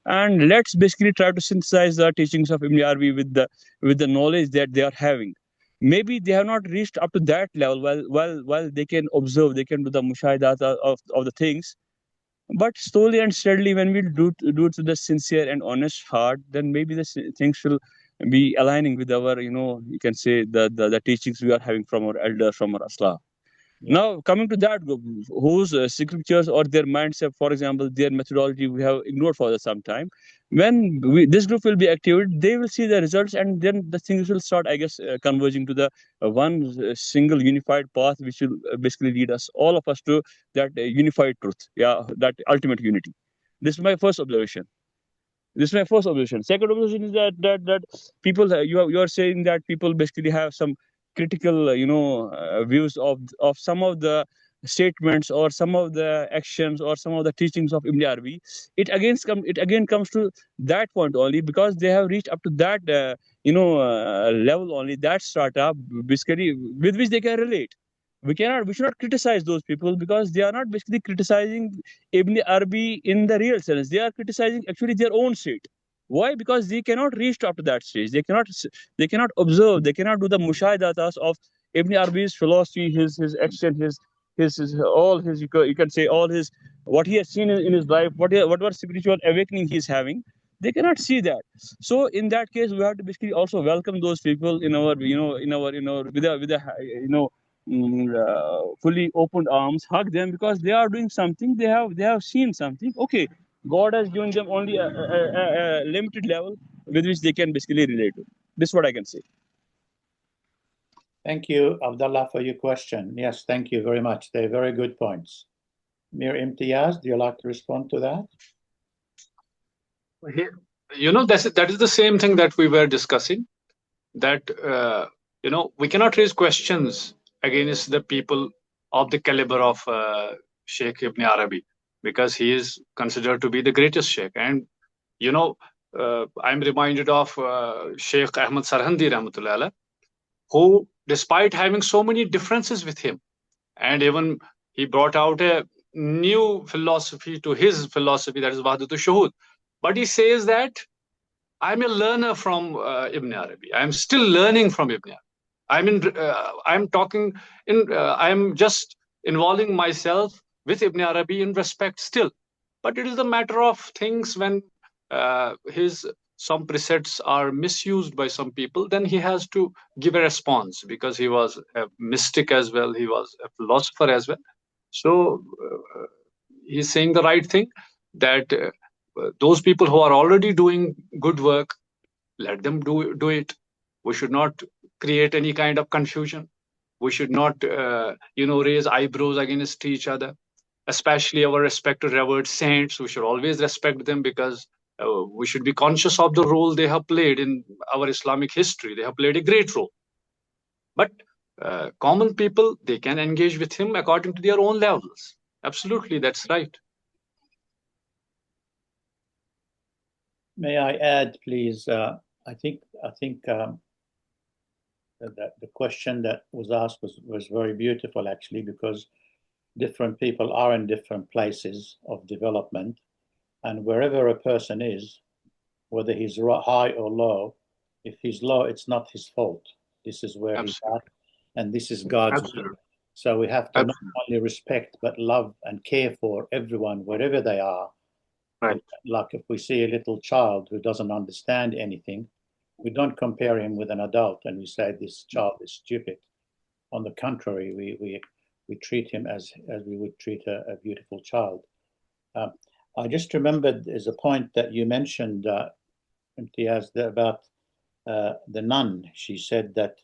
and let's basically try to synthesize the teachings of Ibn Arabi with the knowledge that they are having. Maybe they have not reached up to that level. While they can observe, they can do the mushahidat of the things. But slowly and steadily, when we do it to the sincere and honest heart, then maybe the things will be aligning with our, you know, you can say the teachings we are having from our elders, from our asla. Yeah. Now, coming to that group, whose scriptures or their mindset, for example, their methodology, we have ignored for some time. When this group will be activated, they will see the results, and then the things will start, I guess, converging to the one single unified path, which will basically lead us, all of us, to that unified truth, yeah, that ultimate unity. This is my first observation. Second observation is that people, you are saying that people basically have some critical, views of some of the statements or some of the actions or some of the teachings of Ibn Arabi, it again comes to that point only, because they have reached up to that level only, that strata basically with which they can relate. We should not criticize those people, because they are not basically criticizing Ibn Arabi in the real sense. They are criticizing actually their own state. Why? Because they cannot reach up to that stage. They cannot observe. They cannot do the mushahidatas of Ibn Arabi's philosophy, his action, his all his you can say all his what he has seen in his life, whatever spiritual awakening he is having. They cannot see that. So in that case, we have to basically also welcome those people in our with a fully opened arms, hug them, because they are doing something. They have seen something. Okay, God has given them only a limited level with which they can basically relate to. This is what I can say. Thank you, Abdullah, for your question. Yes, thank you very much. They're very good points. Mir Imtiyaz, do you like to respond to that? That is the same thing that we were discussing, that we cannot raise questions against the people of the caliber of Sheikh Ibn Arabi, because he is considered to be the greatest Sheikh. And I'm reminded of Sheikh Ahmad Sarhandi Rahmatullah Alayh, who, despite having so many differences with him, and even he brought out a new philosophy to his philosophy, that is Wahdatul Shuhud. But he says that I'm a learner from Ibn Arabi. I'm still learning from Ibn Arabi. I'm just involving myself with Ibn Arabi in respect still. But it is a matter of things when some precepts are misused by some people, then he has to give a response, because he was a mystic as well. He was a philosopher as well. So he's saying the right thing, that those people who are already doing good work, let them do it. We should not create any kind of confusion. We should not raise eyebrows against each other, especially our respected revered saints. We should always respect them, because we should be conscious of the role they have played in our Islamic history. They have played a great role. But common people, they can engage with him according to their own levels. Absolutely, that's right. May I add, please? I think that the question that was asked was very beautiful, actually, because different people are in different places of development, and wherever a person is, whether he's high or low, if he's low, it's not his fault. This is where he's at, and this is God's will. So we have to not only respect, but love and care for everyone, wherever they are. Right. Like if we see a little child who doesn't understand anything, we don't compare him with an adult and we say this child is stupid. On the contrary, we treat him as we would treat a beautiful child. I just remembered there's a point that you mentioned, Imtiyaz, about the nun. She said that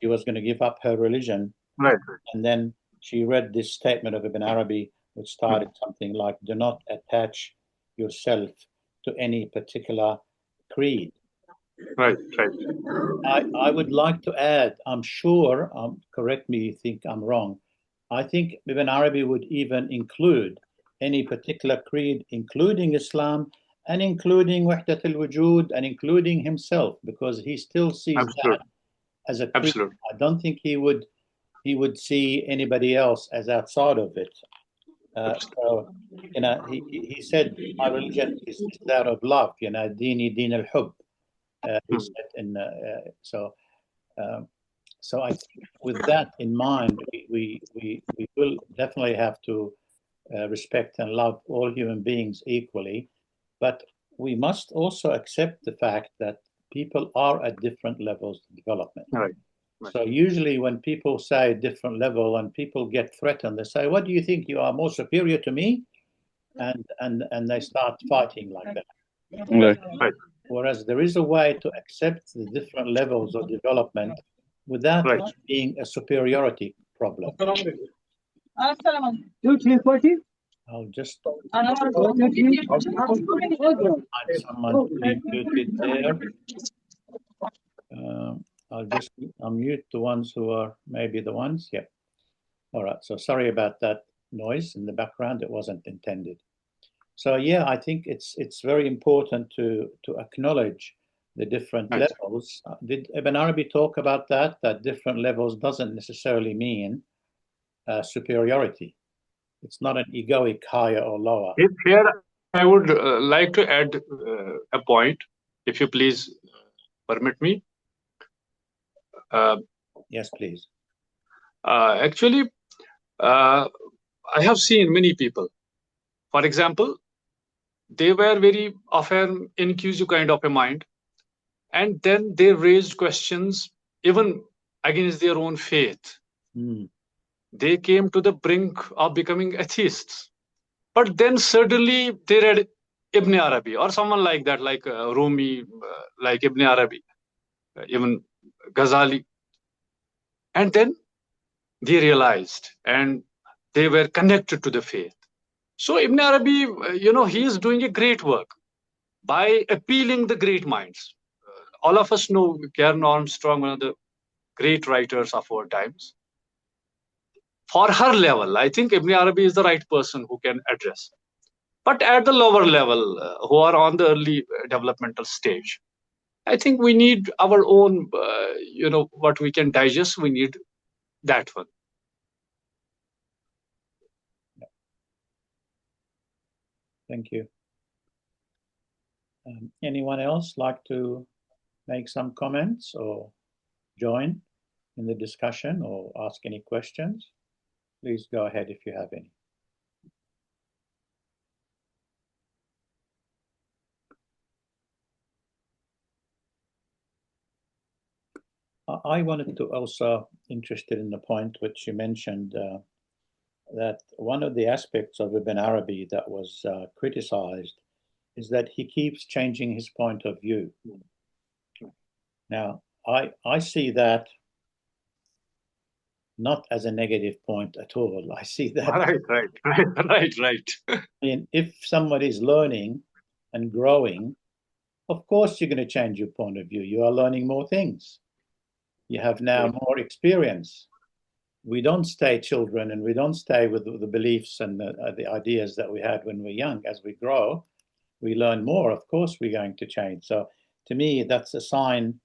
she was going to give up her religion. Right. And then she read this statement of Ibn Arabi, which started something like, do not attach yourself to any particular creed. Right. I would like to add, I'm sure, correct me if you think I'm wrong, I think Ibn Arabi would even include any particular creed, including Islam and including Wahdat al-Wujud and including himself, because he still sees that as a creed. Absolutely. I don't think he would see anybody else as outside of it. So, he said, my religion is that of love, Dini Din al-Hub. He said, so I think with that in mind, we will definitely have to respect and love all human beings equally, but we must also accept the fact that people are at different levels of development. Right. So usually when people say different level and people get threatened, they say, what do you think, you are more superior to me? And they start fighting like that. Right. Whereas there is a way to accept the different levels of development without being a superiority problem. I'll just find someone muted there. I'll just unmute the ones who are maybe the ones. Yeah. All right. So sorry about that noise in the background. It wasn't intended. So yeah, I think it's very important to acknowledge the different Right. levels. Did Ibn Arabi talk about that? That different levels doesn't necessarily mean superiority. It's not an egoic higher or lower. Here, I would like to add a point, if you please permit me. Yes, please. Actually, I have seen many people. For example, they were very often inquisitive kind of a mind, and then they raised questions even against their own faith. They came to the brink of becoming atheists. But then suddenly they read Ibn Arabi or someone like that, like Rumi, like Ibn Arabi, even Ghazali. And then they realized and they were connected to the faith. So Ibn Arabi, he is doing a great work by appealing the great minds. All of us know Karen Armstrong, one of the great writers of our times. For her level, I think Ibn Arabi is the right person who can address. But at the lower level, who are on the early developmental stage, I think we need our own, what we can digest. We need that one. Thank you. Anyone else like to make some comments or join in the discussion or ask any questions? Please go ahead if you have any. I wanted to also interested in the point which you mentioned that one of the aspects of Ibn Arabi that was criticized is that he keeps changing his point of view. Now, I see that not as a negative point at all. I see that. Right. I mean, if somebody is learning and growing, of course you're going to change your point of view. You are learning more things. You have now more experience. We don't stay children and we don't stay with the beliefs and the ideas that we had when we're young. As we grow, we learn more. Of course, we're going to change. So to me, that's a sign,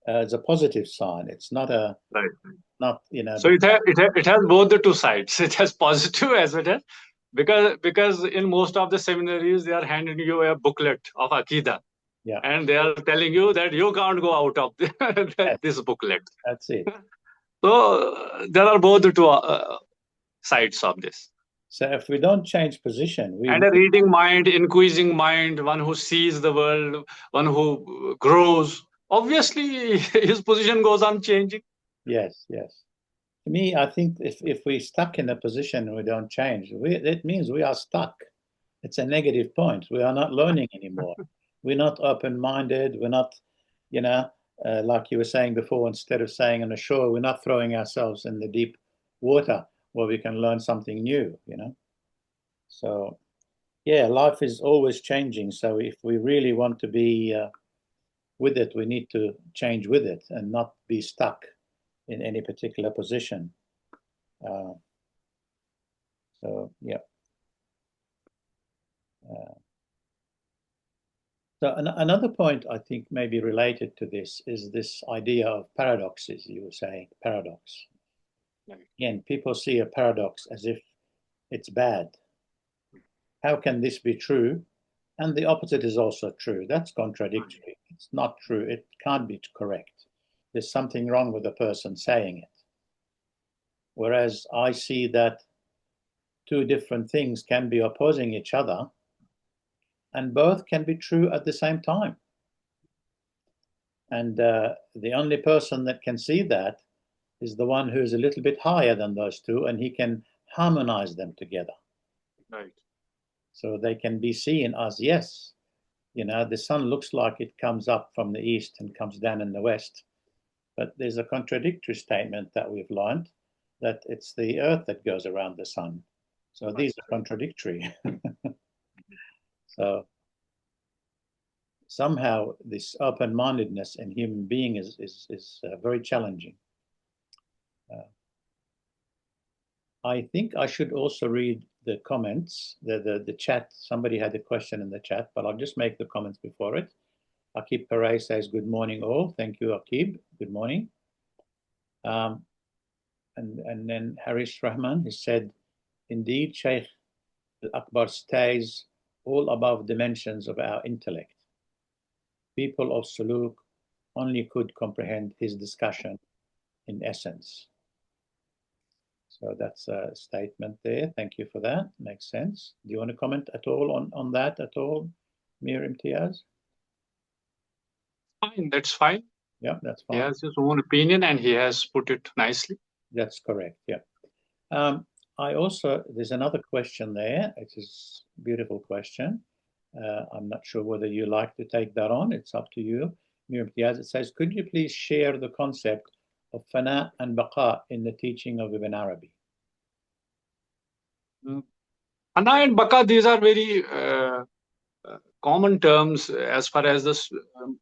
it's a positive sign. It's not a, not, So it has both the two sides. It has positive as well as, because in most of the seminaries, they are handing you a booklet of Aqidah. Yeah. And they are telling you that you can't go out of this booklet. That's it. So there are both the two sides of this. So if we don't change position, and a reading mind, inquisitive mind, one who sees the world, one who grows, obviously his position goes on changing. Yes. To me, I think if we're stuck in a position and we don't change, it means we are stuck. It's a negative point. We are not learning anymore. We're not open-minded. We're not, like you were saying before, instead of staying on the shore, we're not throwing ourselves in the deep water where we can learn something new, So, yeah, life is always changing. So if we really want to be with it, we need to change with it and not be stuck in any particular position. So, yeah. So another point I think maybe related to this is this idea of paradoxes. You were saying paradox. Again, people see a paradox as if it's bad. How can this be true? And the opposite is also true. That's contradictory. It's not true. It can't be correct. There's something wrong with the person saying it. Whereas I see that two different things can be opposing each other and both can be true at the same time. And the only person that can see that is the one who's a little bit higher than those two, and he can harmonize them together. Right. So they can be seen as, yes, the sun looks like it comes up from the east and comes down in the west. But there's a contradictory statement that we've learned that it's the earth that goes around the sun. So these are contradictory. So somehow this open-mindedness in human being is very challenging. I think I should also read the comments, the chat. Somebody had a question in the chat, but I'll just make the comments before it. Akib Paray says, good morning all. Thank you, Akib. Good morning. And then Harish Rahman, he said, indeed, Shaykh Al-Akbar stays all above dimensions of our intellect. People of Suluk only could comprehend his discussion in essence. So that's a statement there. Thank you for that. Makes sense. Do you want to comment at all on that at all, Mir Imtiyaz? Fine, that's fine. Yeah, that's fine. He has his own opinion and he has put it nicely. That's correct, yeah. There's another question there. It is a beautiful question. I'm not sure whether you like to take that on. It's up to you. Mir Imtiyaz, it says, could you please share the concept of fana and baqa in the teaching of Ibn Arabi? Fana and baqa, these are very common terms as far as the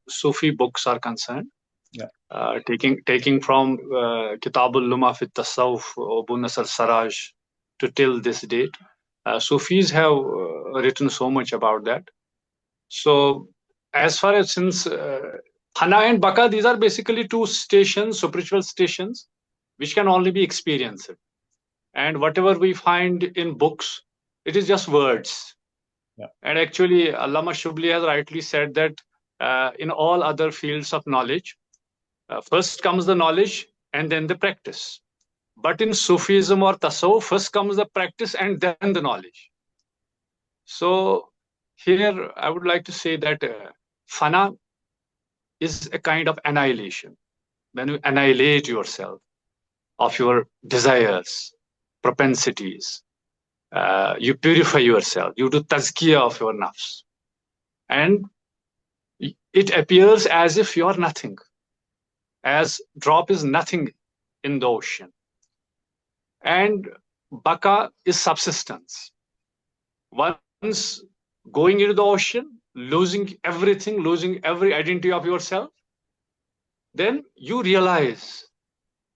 Sufi books are concerned. Yeah. Taking from Kitab-al-Zakat fi Tasawwuf, Abu Nasr Saraj to till this date. Sufis have written so much about that. So as far as since Fana and Baqa, these are basically two stations, spiritual stations, which can only be experienced. And whatever we find in books, it is just words. Yeah. And actually, Allama Shubli has rightly said that in all other fields of knowledge, first comes the knowledge and then the practice. But in Sufism or Tasawwuf, first comes the practice and then the knowledge. So here I would like to say that Fana is a kind of annihilation. When you annihilate yourself of your desires, propensities, you purify yourself, you do tazkiyah of your nafs. And it appears as if you are nothing, as drop is nothing in the ocean. And Baqa is subsistence. Once going into the ocean, losing everything, losing every identity of yourself, then you realize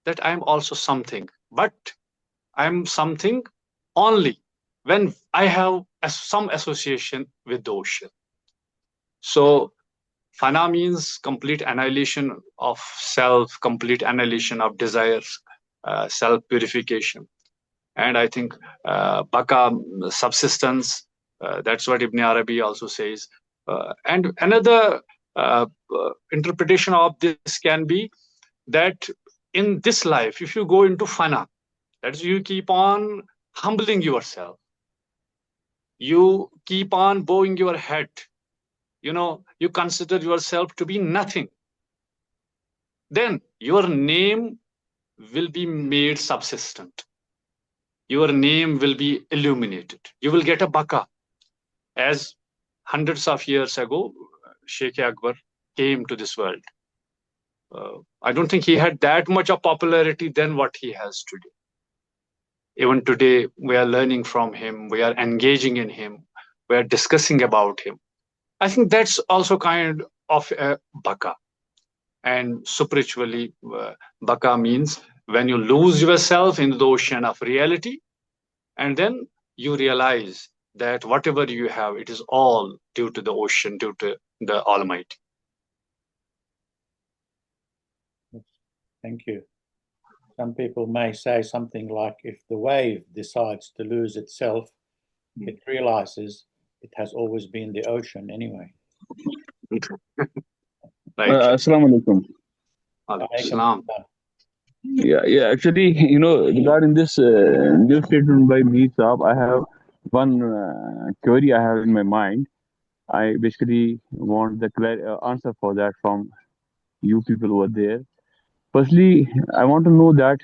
that I'm also something, but I'm something only when I have some association with the ocean. So Fana means complete annihilation of self, complete annihilation of desires, self-purification. And I think Baqa, subsistence, that's what Ibn Arabi also says. And another interpretation of this can be that in this life, if you go into Fana, that is, you keep on humbling yourself. You keep on bowing your head. You know, you consider yourself to be nothing. Then your name will be made subsistent. Your name will be illuminated. You will get a Baqa. As hundreds of years ago, Sheikh Akbar came to this world. I don't think he had that much of popularity than what he has today. Even today, we are learning from him. We are engaging in him. We are discussing about him. I think that's also kind of a Baqa. And spiritually, Baqa means when you lose yourself in the ocean of reality, and then you realize that whatever you have, it is all due to the ocean, due to the Almighty. Thank you. Some people may say something like, if the wave decides to lose itself, it realizes it has always been the ocean anyway. Right. Assalamu alaikum. Salam. Yeah. Actually, you know, regarding this new statement by Mir Saab, I have one query I have in my mind. I basically want the answer for that from you people over there. Firstly, I want to know that,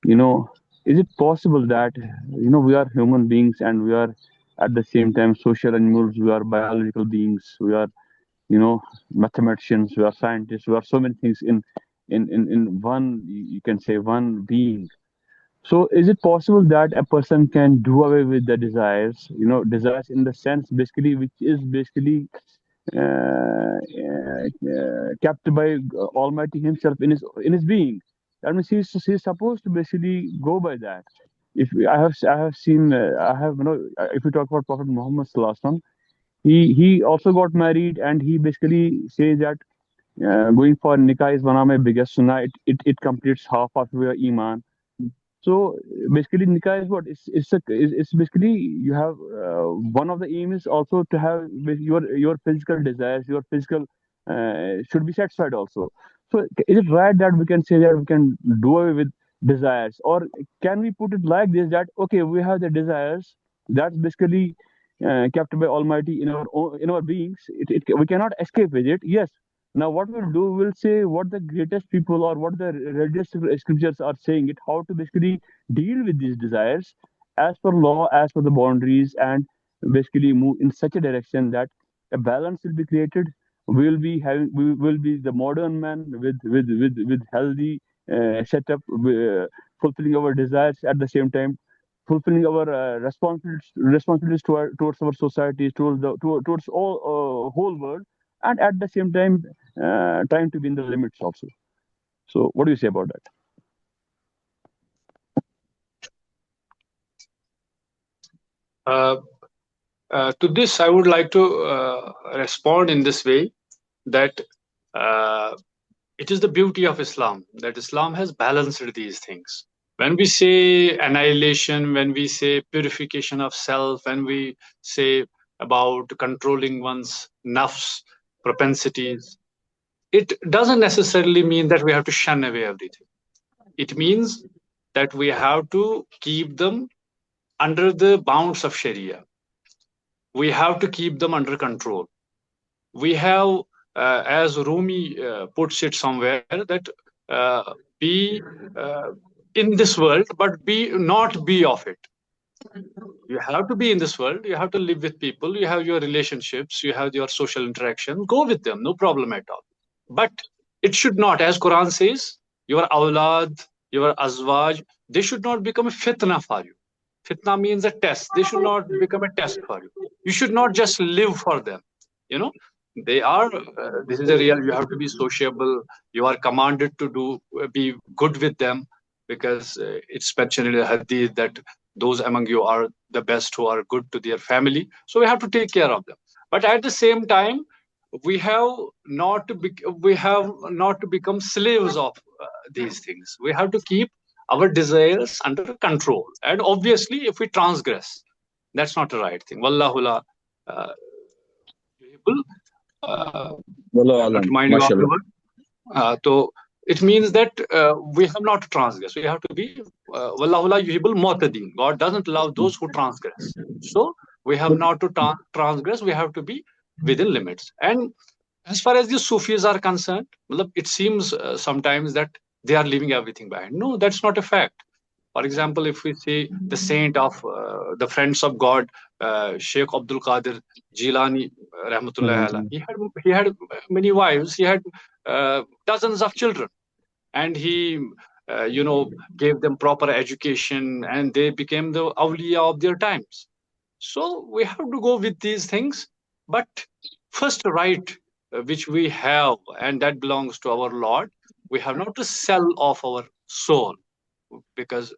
you know, is it possible that, you know, we are human beings and we are at the same time social animals, we are biological beings, we are, you know, mathematicians, we are scientists, we are so many things in one, you can say, one being. So is it possible that a person can do away with the desires, you know, desires in the sense basically, which is basically kept by Almighty Himself in his being? That means he's supposed to basically go by that. if I have seen, if we talk about Prophet Muhammad Sallallahu Alaihi Wasallam, he also got married, and he basically says that going for nikah is one of my biggest sunnah. It completes half of your iman. So basically, nikah is what? It's basically you have one of the aim is also to have your physical desires, your physical should be satisfied also. So is it right that we can say that we can do away with desires, or can we put it like this that okay, we have the desires that's basically kept by Almighty in our beings. We cannot escape with it. Yes, now, what we'll do, we'll say what the greatest people or what the religious scriptures are saying it, how to basically deal with these desires as per law, as per the boundaries, and basically move in such a direction that a balance will be created. We will be the modern man with healthy setup, fulfilling our desires at the same time, fulfilling our responsibilities towards our society, towards all whole world, and at the same time trying to be in the limits also. So what do you say about that? To this, I would like to respond in this way that it is the beauty of Islam that Islam has balanced these things. When we say annihilation, when we say purification of self, when we say about controlling one's nafs, propensities, it doesn't necessarily mean that we have to shun away everything. It means that we have to keep them under the bounds of Sharia. We have to keep them under control. We have, as Rumi puts it somewhere, that be in this world, but not be of it. You have to be in this world. You have to live with people. You have your relationships. You have your social interaction. Go with them, no problem at all. But it should not, as Quran says, your awlad, your azwaj, they should not become a fitna for you. Fitna means a test. They should not become a test for you. You should not just live for them. You know, they are, this is a real, you have to be sociable. You are commanded to be good with them, because it's mentioned in the hadith that those among you are the best who are good to their family. So we have to take care of them. But at the same time, we have not to become slaves of these things. We have to keep our desires under control. And obviously, if we transgress, that's not the right thing. Wallahu la remind you afterward. So it means that we have not to transgress. We have to be wallahu la yuhibbul mu'tadin. God doesn't allow those who transgress. So we have not to transgress. We have to be within limits. And as far as the Sufis are concerned, it seems sometimes that they are leaving everything behind. No, that's not a fact. For example, if we see the saint of the friends of God, Sheikh Abdul Qadir Jilani, Rahmatullahi Alayhi, he had many wives, he had dozens of children, and he, gave them proper education, and they became the awliya of their times. So we have to go with these things, but first right which we have, and that belongs to our Lord, we have not to sell off our soul, because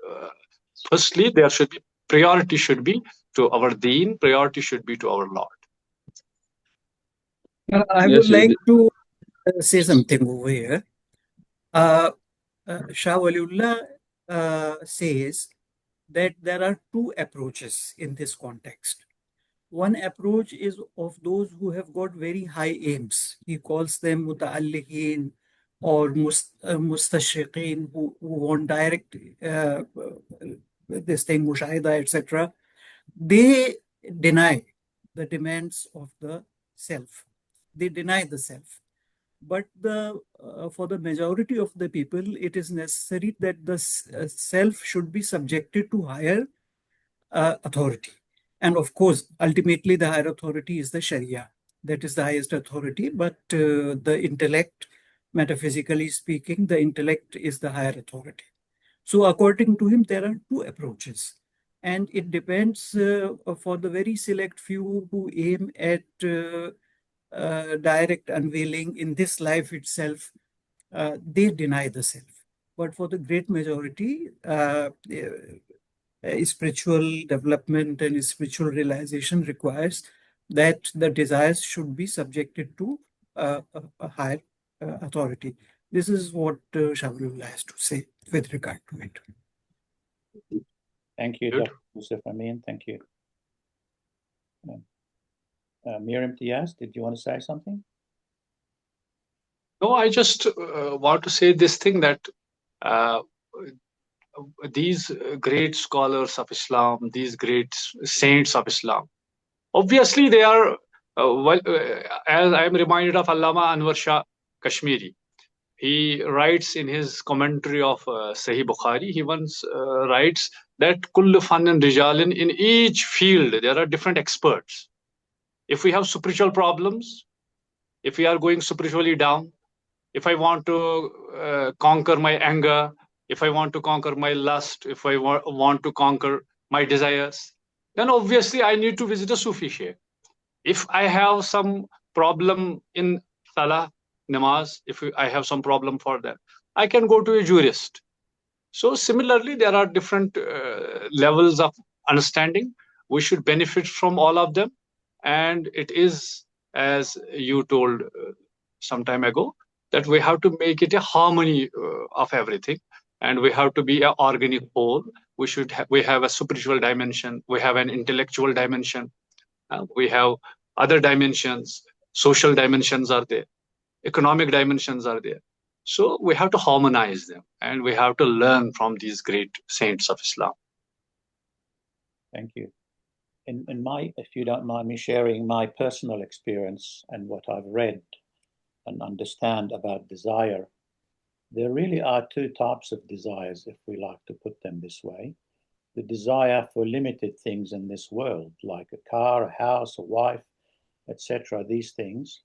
firstly there should be priority should be to our deen, priority should be to our Lord. I would like to say something over here. Shah Waliullah says that there are two approaches in this context. One approach is of those who have got very high aims. He calls them muta'alliqeen or mustashriqeen, who want direct this thing, mushahida, etc. They deny the demands of the self. They deny the self. But for the majority of the people, it is necessary that the self should be subjected to higher authority. And of course, ultimately, the higher authority is the Sharia. That is the highest authority. But the intellect, metaphysically speaking, the intellect is the higher authority. So according to him, there are two approaches. And it depends for the very select few who aim at direct unveiling in this life itself, they deny the self. But for the great majority, spiritual development and spiritual realization requires that the desires should be subjected to a higher authority. This is what Shahrullah has to say with regard to it. Thank you, Good. Dr. Yusuf Amin. Thank you. Mir Imtiyaz, did you want to say something? No, I just want to say this thing that these great scholars of Islam, these great saints of Islam, obviously they are, as I am reminded of Allama Anwar Shah Kashmiri. He writes in his commentary of Sahih Bukhari, he once writes that kullu fannin rijalin, in each field there are different experts. If we have spiritual problems, if we are going spiritually down, if I want to conquer my anger, if I want to conquer my lust, if I want to conquer my desires, then obviously I need to visit a Sufi sheikh. If I have some problem in Salah, Namaz, if I have some problem for that, I can go to a jurist. So similarly, there are different levels of understanding. We should benefit from all of them. And it is, as you told some time ago, that we have to make it a harmony of everything. And we have to be an organic whole. We have a spiritual dimension. We have an intellectual dimension. We have other dimensions. Social dimensions are there. Economic dimensions are there. So we have to harmonize them, and we have to learn from these great saints of Islam. Thank you. In my, if you don't mind me sharing my personal experience and what I've read and understand about desire, there really are two types of desires, if we like to put them this way. The desire for limited things in this world, like a car, a house, a wife, etc., these things.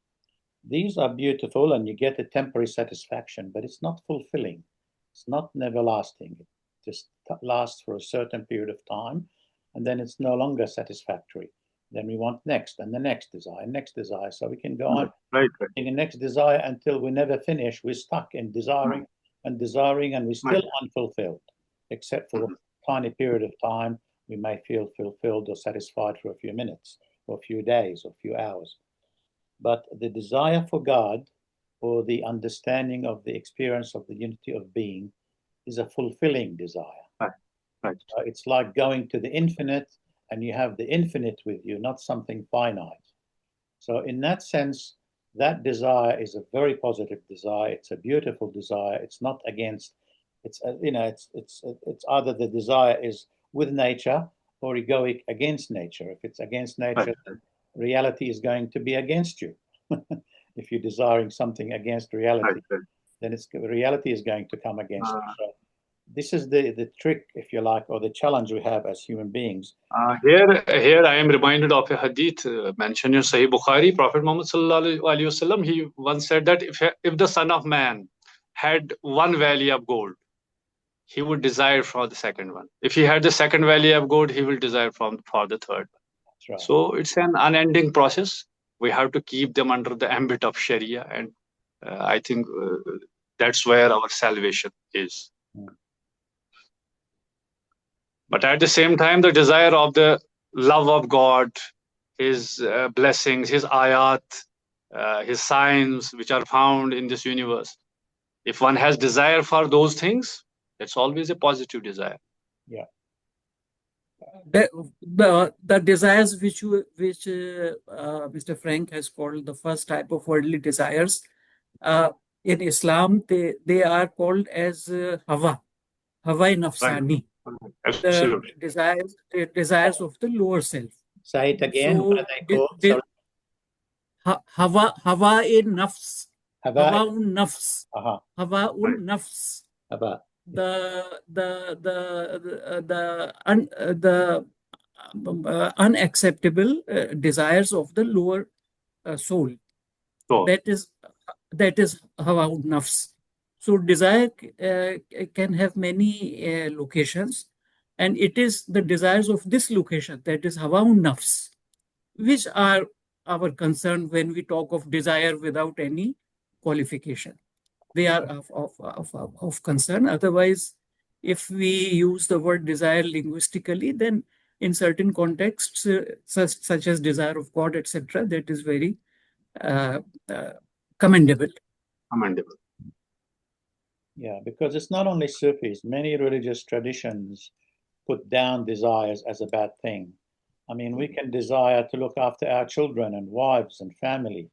These are beautiful and you get a temporary satisfaction, but it's not fulfilling. It's not everlasting. It just lasts for a certain period of time, and then it's no longer satisfactory. Then we want next and the next desire. So we can go on in the next desire until we never finish. We're stuck in desiring and desiring, and we're still unfulfilled, except for a tiny period of time. We may feel fulfilled or satisfied for a few minutes or a few days or a few hours. But the desire for God, or the understanding of the experience of the unity of being, is a fulfilling desire. Right. It's like going to the infinite, and you have the infinite with you, not something finite. So in that sense, that desire is a very positive desire. It's a beautiful desire. It's not against. It's it's either the desire is with nature or egoic against nature. If it's against nature, reality is going to be against you. If you're desiring something against reality, then reality is going to come against you. So this is the trick, if you like, or the challenge we have as human beings. Here I am reminded of a hadith mentioned in Sahih Bukhari. Prophet Muhammad sallallahu alaihi wasallam, he once said that if the Son of Man had one valley of gold, he would desire for the second one. If he had the second valley of gold, he will desire for the third. That's right. So it's an unending process. We have to keep them under the ambit of Sharia, and I think that's where our salvation is. But at the same time, the desire of the love of God, His blessings, His ayat, His signs, which are found in this universe. If one has desire for those things, it's always a positive desire. Yeah. The desires which Mr. Frank has called the first type of worldly desires, in Islam they are called as Hawa-i-Nafsani. Absolutely. The desires of the lower self. Say it again. So, what are they called? Hawa-i-Nafs. Hawa-i-Nafs. Hawa-un-Nafs. The unacceptable desires of the lower soul. That is Hawa-un-Nafs. So desire can have many locations, and it is the desires of this location, that is Hawa-un-Nafs, which are our concern when we talk of desire without any qualification. They are of concern. Otherwise, if we use the word desire linguistically, then in certain contexts, such as desire of God, etc., that is very commendable. Commendable. Yeah, because it's not only Sufis. Many religious traditions put down desires as a bad thing. I mean, we can desire to look after our children and wives and family.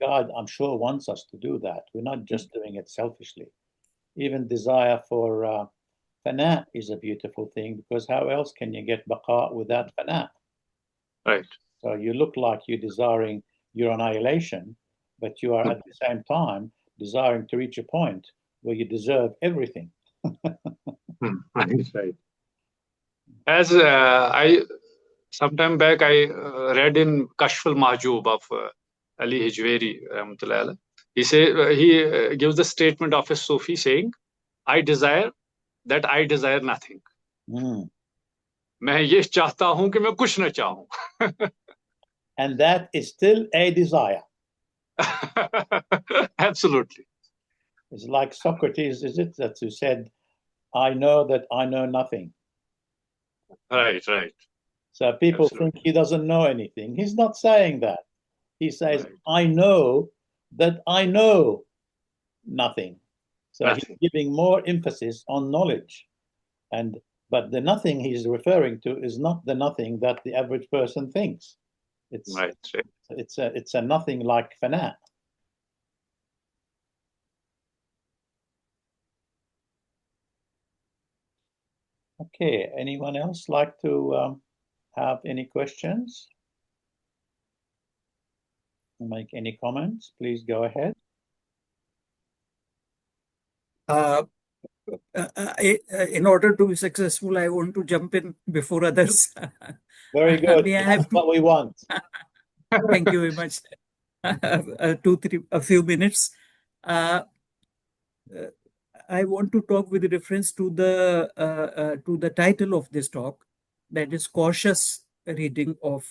God, I'm sure, wants us to do that. We're not just doing it selfishly. Even desire for fana is a beautiful thing, because how else can you get baqa without fana? Right. So you look like you're desiring your annihilation, but you are at the same time desiring to reach a point where you deserve everything. Right. As I sometime back I read in Kashf-al-Mahjoob of Ali Hijweri, rahmatullahi alayh. He gives the statement of a Sufi saying, "I desire that I desire nothing." मैं ये चाहता हूं कि मैं कुछ न चाहूं. And that is still a desire. Absolutely. It's like Socrates, is it, that who said, I know that I know nothing. Right, right. So people Absolutely. think he doesn't know anything. He's not saying that. He says, Right. I know that I know nothing. So Nothing. he's giving more emphasis on knowledge. But the nothing he's referring to is not the nothing that the average person thinks. It's Right, right. it's a nothing like fana. Okay, anyone else like to have any questions? Make any comments? Please go ahead. In order to be successful, I want to jump in before others. Very good. That's what we want. Thank you very much. A few minutes. I want to talk with reference to the title of this talk, that is cautious reading of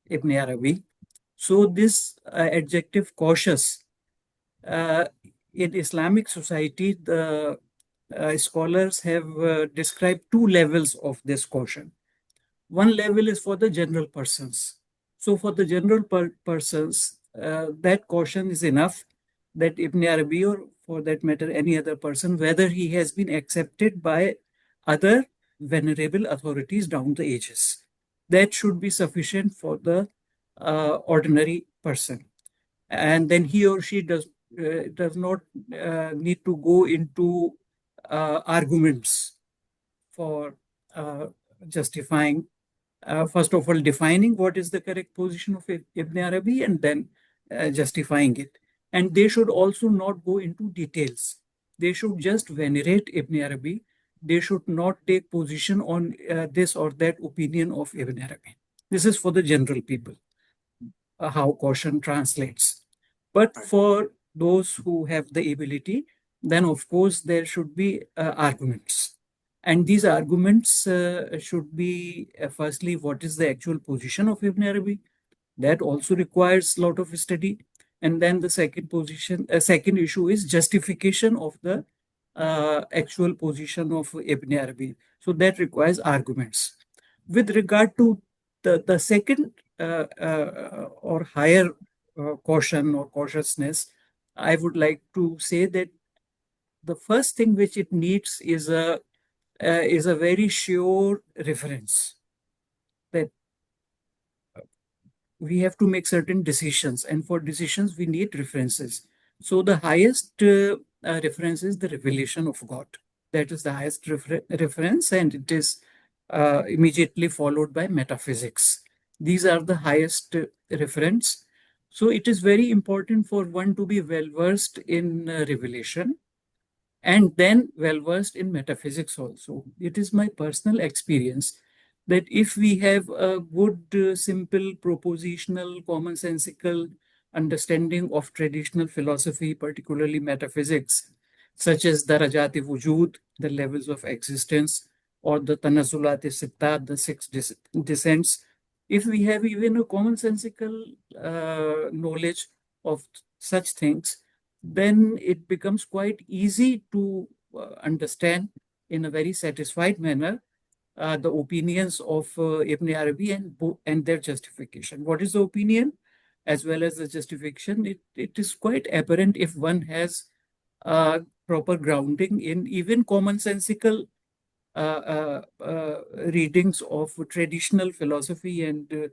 Ibn Arabi. So this adjective cautious, in Islamic society, the scholars have described two levels of this caution. One level is for the general persons. So for the general persons, that caution is enough that Ibn Arabi, or for that matter any other person, whether he has been accepted by other venerable authorities down the ages, that should be sufficient for the ordinary person. And then he or she does not need to go into arguments for justifying, first of all, defining what is the correct position of Ibn Arabi, and then justifying it. And they should also not go into details. They should just venerate Ibn Arabi. They should not take position on this or that opinion of Ibn Arabi. This is for the general people, how caution translates. But for those who have the ability, then of course there should be arguments. And these arguments should be, firstly, what is the actual position of Ibn Arabi? That also requires a lot of study. And then the second issue is justification of the actual position of Ibn Arabi. So that requires arguments. With regard to the second or higher caution or cautiousness, I would like to say that the first thing which it needs is a very sure reference, that we have to make certain decisions, and for decisions we need references. So the highest reference is the revelation of God. That is the highest reference, and it is immediately followed by metaphysics. These are the highest reference. So it is very important for one to be well versed in revelation, and then well versed in metaphysics also. It is my personal experience that if we have a good, simple, propositional, commonsensical understanding of traditional philosophy, particularly metaphysics, such as Darajat-e-Wujud, the levels of existence, or the Tanazzulat-e-Sittat, the six descents, if we have even a commonsensical knowledge of such things, then it becomes quite easy to understand in a very satisfied manner the opinions of Ibn Arabi and their justification. What is the opinion as well as the justification? It is quite apparent if one has proper grounding in even commonsensical readings of traditional philosophy and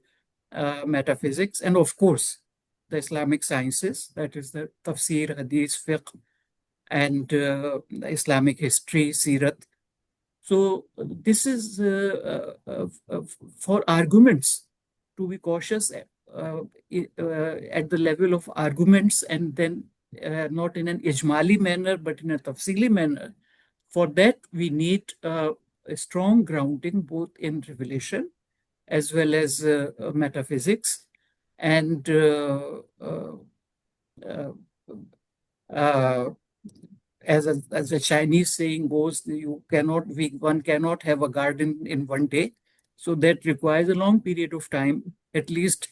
metaphysics, and of course, the Islamic sciences, that is the tafsir, hadith, fiqh, and Islamic history, sirat. So this is for arguments to be cautious at the level of arguments, and then not in an ijmali manner, but in a tafsili manner. For that, we need a strong grounding both in revelation as well as metaphysics. And as a Chinese saying goes, one cannot have a garden in one day. So that requires a long period of time. At least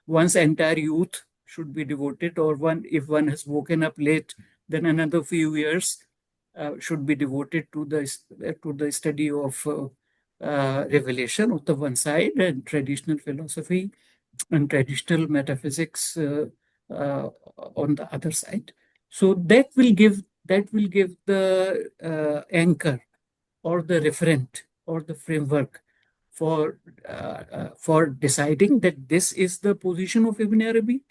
one's entire youth should be devoted, or if one has woken up late, then another few years should be devoted to the study of revelation on the one side, and traditional philosophy and traditional metaphysics on the other side. So that will give the anchor or the referent or the framework for deciding that this is the position of Ibn Arabi.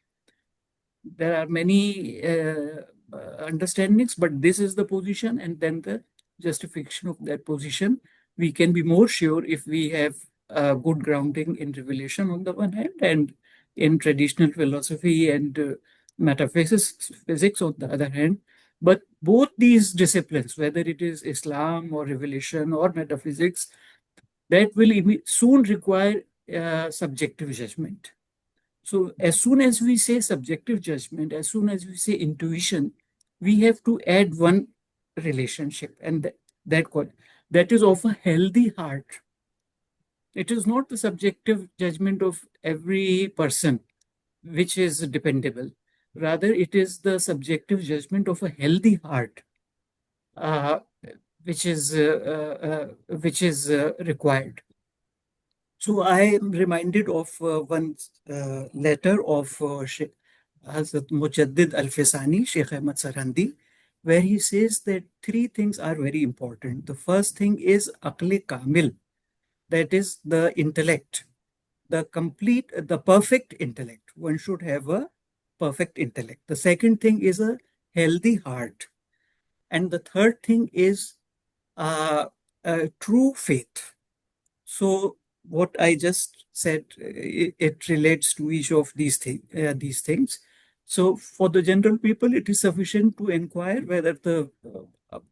There are many understandings, but this is the position, and then the justification of that position. We can be more sure if we have good grounding in revelation on the one hand, and in traditional philosophy and metaphysics on the other hand. But both these disciplines, whether it is Islam or revelation or metaphysics, that will soon require subjective judgment. So as soon as we say subjective judgment, as soon as we say intuition, we have to add one relationship, and that is of a healthy heart. It is not the subjective judgment of every person which is dependable. Rather, it is the subjective judgment of a healthy heart, which is required. So I am reminded of one letter of Hazrat Mujaddid Al-Fisani, Sheikh Ahmad Sarhandi, where he says that three things are very important. The first thing is aql kamil, that is the intellect, the perfect intellect. One should have a perfect intellect. The second thing is a healthy heart. And the third thing is true faith. So what I just said, it relates to each of these things. So for the general people, it is sufficient to inquire whether the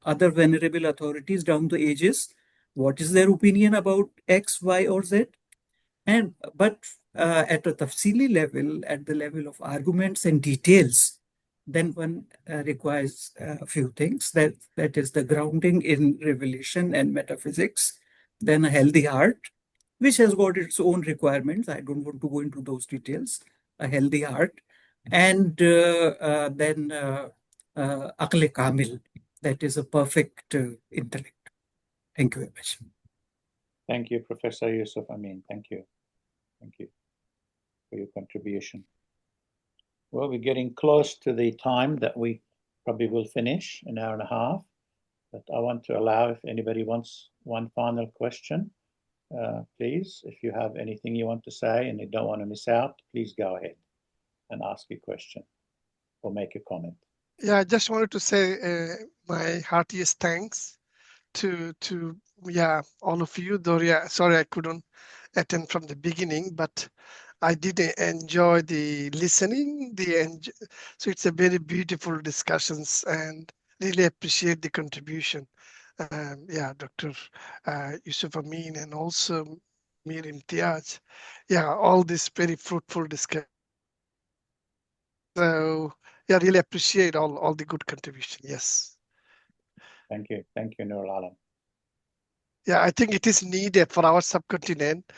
other venerable authorities down the ages, what is their opinion about X, Y, or Z? But at a tafsili level, at the level of arguments and details, then one requires a few things. That is the grounding in revelation and metaphysics, then a healthy heart, which has got its own requirements. I don't want to go into those details. A healthy heart, and then aql kamil, that is a perfect intellect. Thank you very much. Thank you, Professor Yusuf Amin. Thank you. Thank you for your contribution. Well, we're getting close to the time that we probably will finish, an hour and a half. But I want to allow, if anybody wants one final question, please, if you have anything you want to say and you don't want to miss out, please go ahead and ask your question or make a comment. Yeah, I just wanted to say my heartiest thanks to all of you. Though, sorry I couldn't attend from the beginning, but I did enjoy the listening. So it's a very beautiful discussions, and really appreciate the contribution. Dr. Yusuf Amin, and also Mir Imtiyaz. All this very fruitful discussion. So really appreciate all the good contribution. Yes. Thank you, Nur Alam. I think it is needed for our subcontinent.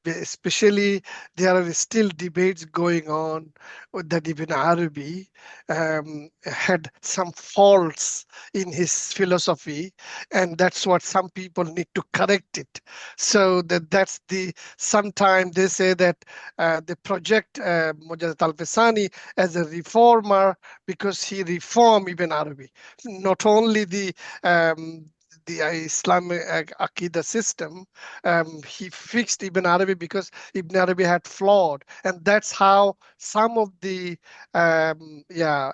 especially there are still debates going on that Ibn Arabi had some faults in his philosophy, and that's what some people need to correct it. So that's the sometimes they say that they project Mujahid al-Fisani as a reformer because he reformed Ibn Arabi. Not only the Islamic Aqidah system, he fixed Ibn Arabi because Ibn Arabi had flawed, and that's how some of the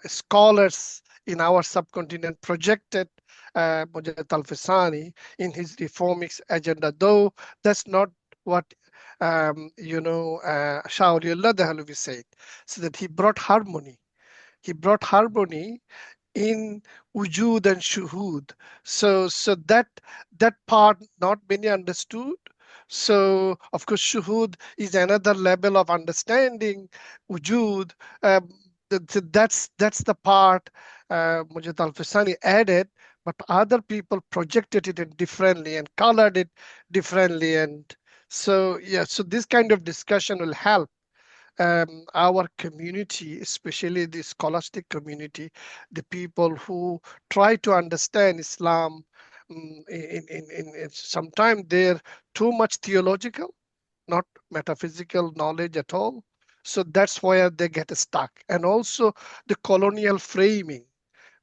scholars in our subcontinent projected Mujahid al-Fisani in his reformist agenda, though that's not what Shah Dahlavi said. So that he brought harmony. He brought harmony in wujud and shuhud. So that part not many understood. So of course shuhud is another level of understanding. Wujud, um, that's the part Mujahid al-Fisani added, but other people projected it differently and colored it differently. And so yeah, so this kind of discussion will help our community, especially the scholastic community, the people who try to understand Islam. Sometimes they're too much theological, not metaphysical knowledge at all. So that's where they get stuck. And also the colonial framing,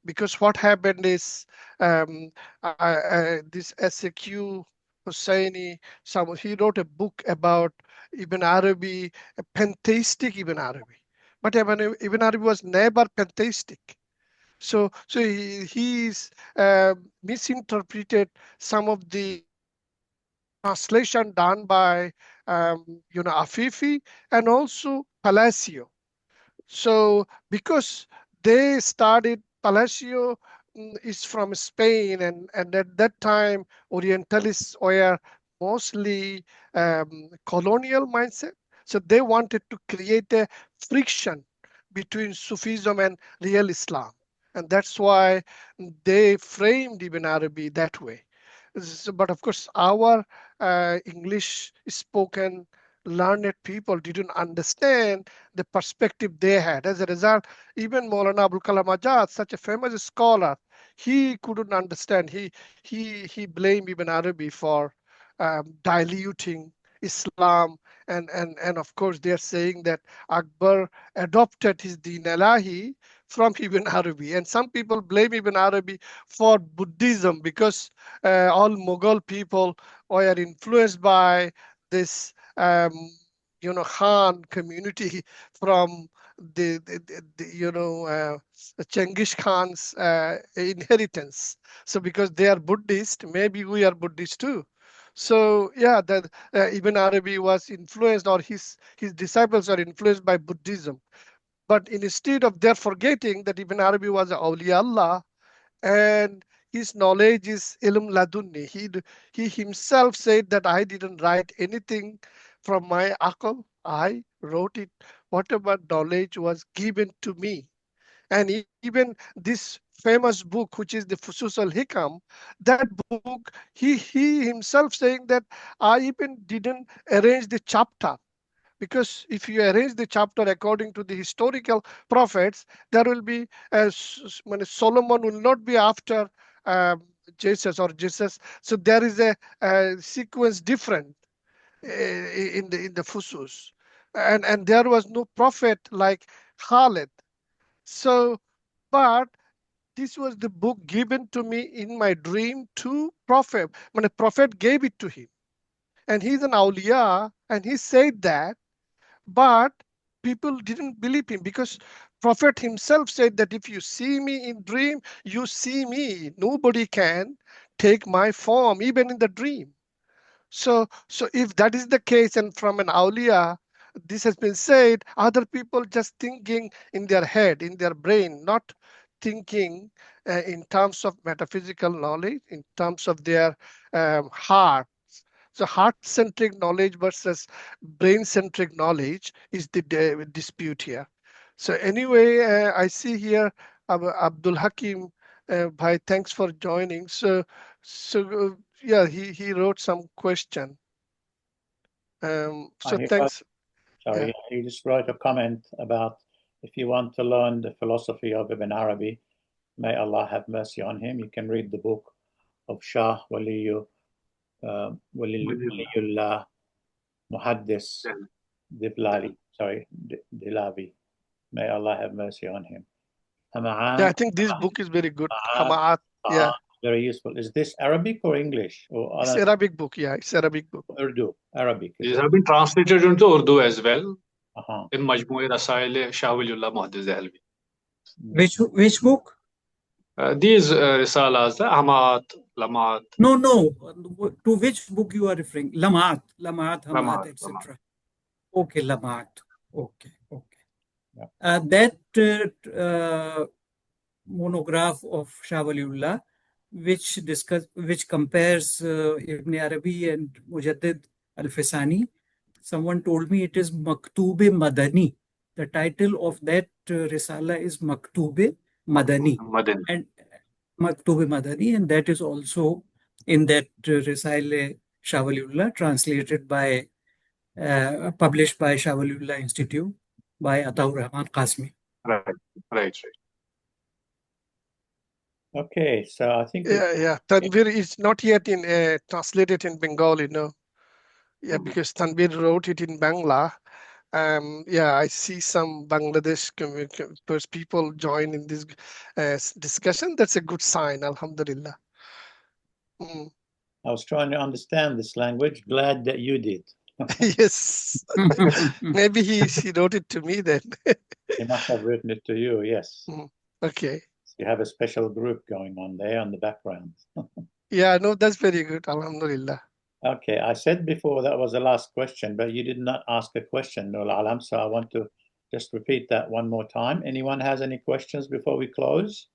because what happened is this SAQ Husseini, he wrote a book about Ibn Arabi, a pantheistic Ibn Arabi. But Ibn Arabi was never pantheistic. So he's misinterpreted some of the translation done by Afifi and also Palacio. So because they started, Palacio is from Spain, and at that time Orientalists were mostly colonial mindset. So they wanted to create a friction between Sufism and real Islam, and that's why they framed Ibn Arabi that way. But of course, our English spoken learned people didn't understand the perspective they had. As a result, even Maulana Abul Kalam Azad, such a famous scholar, he couldn't understand. He blamed Ibn Arabi for diluting Islam, and of course they are saying that Akbar adopted his Deen Ilahi from Ibn Arabi, and some people blame Ibn Arabi for Buddhism because all Mughal people were influenced by this Khan community from the Genghis Khan's inheritance. So because they are Buddhist, maybe we are Buddhist too. So yeah, that Ibn Arabi was influenced, or his disciples are influenced by Buddhism. But instead of their forgetting that Ibn Arabi was a awliya Allah, and his knowledge is ilm ladunni. He himself said that I didn't write anything from my akal. I wrote it, whatever knowledge was given to me. And even this famous book, which is the Fusus al-Hikam, that book, he himself saying that I even didn't arrange the chapter, because if you arrange the chapter according to the historical prophets, there will be Solomon will not be after Jesus or Jesus. So there is a sequence different in the Fusus, and there was no prophet like Khalid. So, but this was the book given to me in my dream to prophet. When a prophet gave it to him, and he's an awliya, and he said that, but people didn't believe him because prophet himself said that if you see me in dream, you see me. Nobody can take my form, even in the dream. So if that is the case, and from an awliya, this has been said, other people just thinking in their head, in their brain, not thinking in terms of metaphysical knowledge, in terms of their heart. So heart-centric knowledge versus brain-centric knowledge is the dispute here. So anyway, I see here Abdul Hakim, Bhai, thanks for joining. So yeah, he wrote some question. So thanks. Sorry, he just wrote a comment about if you want to learn the philosophy of Ibn Arabi, may Allah have mercy on him, you can read the book of Shah Waliyullah Muhaddis Dilavi. May Allah have mercy on him. Yeah, I think this book is very good. Hama'at. Yeah. Very useful. Is this Arabic or English? Or it's Arabic book. Yeah, it's Arabic book. Urdu, Arabic. These have been translated into Urdu as well. In Majmui Rasail Shah Waliullah Muhaddis Dehlvi. Which book? These risalas, the Hama'at, Lamat. No. To which book you are referring? Lamat, Hamad, etc. Okay, Lamat. Okay. Yeah. That monograph of Shah Waliullah, which compares Ibn Arabi and Mujaddid al-Fisani. Someone told me it is Maktub-e Madani. The title of that risala is Maktub-e Madani. And Maktub-e Madani, and that is also in that Risale Shah Waliullah, translated by, published by Shah Waliullah Institute by Ataur Rahman Qasmi. Right. Okay, so I think Tanvir is not yet in translated in Bengali, no. Yeah, because Tanvir wrote it in Bangla. I see some Bangladesh people join in this discussion. That's a good sign, alhamdulillah. I was trying to understand this language. Glad that you did. Yes. Maybe he wrote it to me then. He must have written it to you, yes. Okay. You have a special group going on there on the background. Yeah, no, that's very good, alhamdulillah. Okay, I said before that was the last question, but you did not ask a question, Nul Alam, so I want to just repeat that one more time. Anyone has any questions before we close?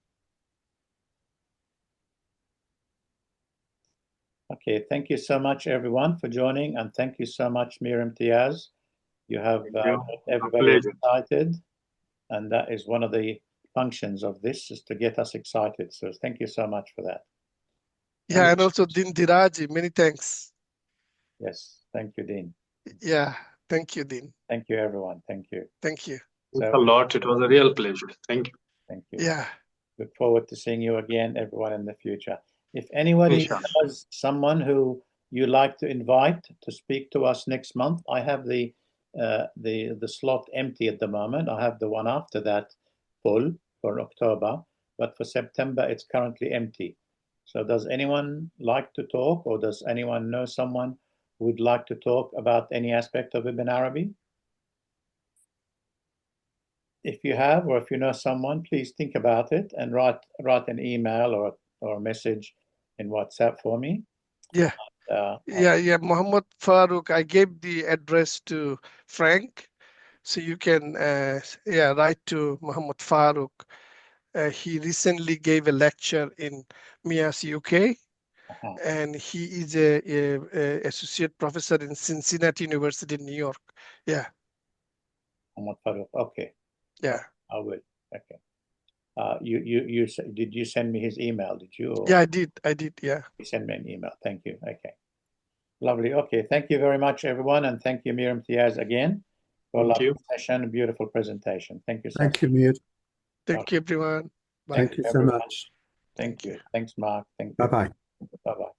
Okay, thank you so much, everyone, for joining, and thank you so much, Mir Imtiyaz. You have everybody excited, and that is one of the functions of this, is to get us excited. So thank you so much for that. Yeah, and also Din Diraji, many thanks. Yes, thank you, Dean. Yeah, thank you, Dean. Thank you, everyone. Thank you. Thank you. Thanks a lot. It was a real pleasure. Thank you. Thank you. Yeah. Look forward to seeing you again, everyone, in the future. If anybody has someone who you like to invite to speak to us next month, I have the slot empty at the moment. I have the one after that full for October, but for September it's currently empty. So does anyone like to talk, or does anyone know someone who would like to talk about any aspect of Ibn Arabi? If you have, or if you know someone, please think about it and write an email or a message in WhatsApp for me. Yeah. Muhammad Farooq, I gave the address to Frank, so you can write to Muhammad Farooq. He recently gave a lecture in MIAS UK, and he is a associate professor in Cincinnati University in New York. Yeah. Muhammad Farooq. Okay. Yeah. I will. Okay. Did you send me his email? Did you? Or? Yeah, I did. Yeah. You sent me an email. Thank you. Okay. Lovely. Okay. Thank you very much, everyone, and thank you, Mir Imtiyaz, again for a lovely session, beautiful presentation. Thank you so much. Thank you, Mir. Thank you, everyone. Bye. Thank you so much. Thank you. Thanks, Mark. Thank you. Bye-bye. Bye-bye.